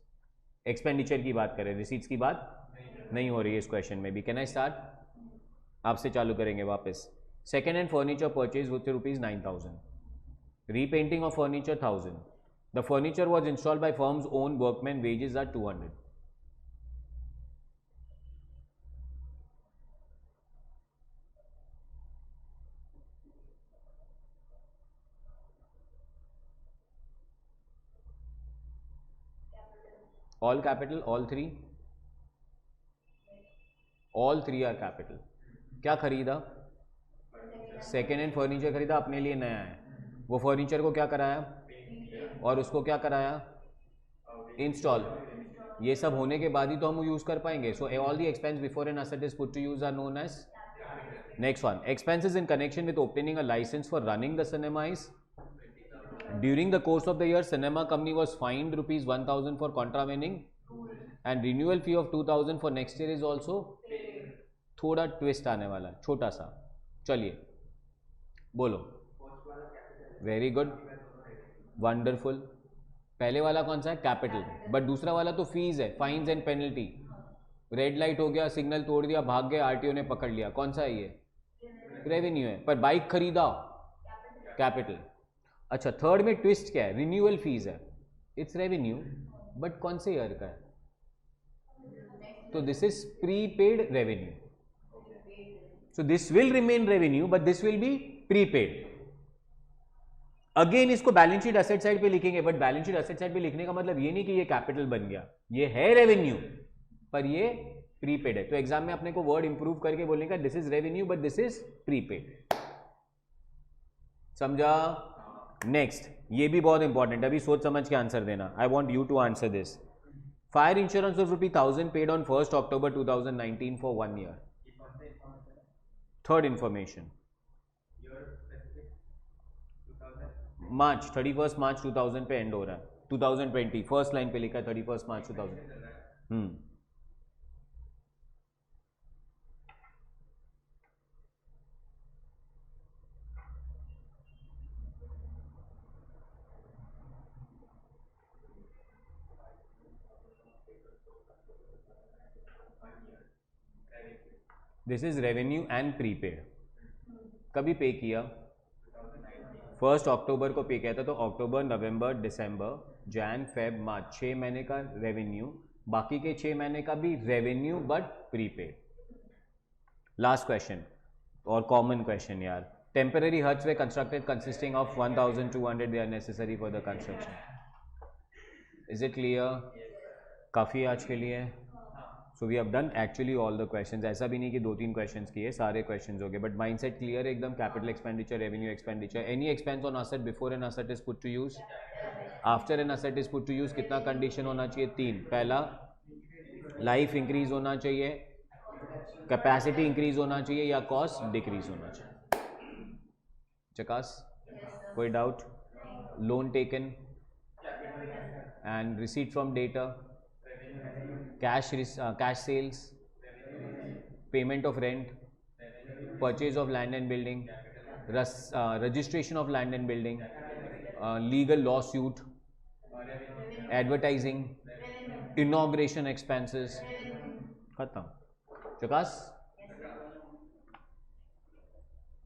Expenditure की बात करें, रिसीट्स की बात नहीं हो रही है इस क्वेश्चन में भी। Can I start? आपसे चालू करेंगे वापस। Second hand furniture purchase with ₹9,000, repainting of furniture 1,000, the furniture was installed by firm's own workman, wages are 200। All capital, all three are capital। क्या खरीदा? सेकेंड हैंड फर्नीचर खरीदा, अपने लिए नया है। वो फर्नीचर को क्या कराया? और उसको क्या कराया? इंस्टॉल। ये सब होने के बाद ही तो हम यूज कर पाएंगे। So all the expense before an asset is put to use are known as. Next one, expenses in connection with obtaining a license for running the cinema is during the course of the year cinema company was fined ₹1,000 for contravening and renewal fee of 2,000 for next year is also। थोड़ा ट्विस्ट आने वाला है, छोटा सा। चलिए बोलो। Very good, wonderful. पहले वाला कौन सा है? कैपिटल। बट दूसरा वाला तो फीस है, fines and penalty. Red light हो गया, सिग्नल तोड़ दिया, भाग गए, आरटीओ ने पकड़ लिया, कौन सा है ये? रेवेन्यू है। पर बाइक खरीदा, कैपिटल। अच्छा, थर्ड में ट्विस्ट क्या है? रिन्यूअल फीस है, इट्स रेवेन्यू, बट कौन से ईयर का है? तो this is prepaid revenue. So this will remain revenue but this will be prepaid. Again इसको बैलेंस शीट एसेट साइड पे लिखेंगे, but balance sheet asset side पे लिखने का मतलब ये नहीं कि ये कैपिटल बन गया, ये है रेवेन्यू पर ये प्रीपेड है। तो एग्जाम में अपने को वर्ड इंप्रूव करके बोलेगा this is revenue but this is prepaid. समझा? नेक्स्ट, ये भी बहुत इंपॉर्टेंट, अभी सोच समझ के आंसर देना। I want you to answer this. Fire insurance of ₹1,000 paid on 1st October 2019 for 1 year। Third information, March 31 March 2000 पे एंड हो रहा है, 2020 फर्स्ट लाइन पे लिखा है 31 March 2000। This is revenue and prepaid. कभी पे किया? 1 अक्टूबर को पे किया था, तो अक्टूबर नवंबर दिसंबर जैन फेब मार्च 6 महीने का रेवेन्यू, बाकी के 6 महीने का भी revenue but prepaid. Last question और कॉमन क्वेश्चन यार, temporary huts they constructed consisting of 1200 they are necessary for the construction. Is it clear? काफ़ी आज के लिए। So we have done actually all the questions. ऐसा भी नहीं कि 2-3 क्वेश्चंस किए, सारे क्वेश्चंस हो गए, बट माइंडसेट क्लियर है एकदम। Capital expenditure, revenue expenditure, any expense on asset before an asset is put to use, after an asset is put to use, कितना कंडीशन होना चाहिए? 3। पहला, लाइफ इंक्रीज होना चाहिए, कैपेसिटी इंक्रीज होना चाहिए, या कॉस्ट डिक्रीज होना चाहिए। चकास? कोई doubt? Loan taken and receipt from debtor, cash sales, payment of rent, purchase of land and building, registration of land and building, legal lawsuit, advertising, inauguration expenses, खत्म। चकास?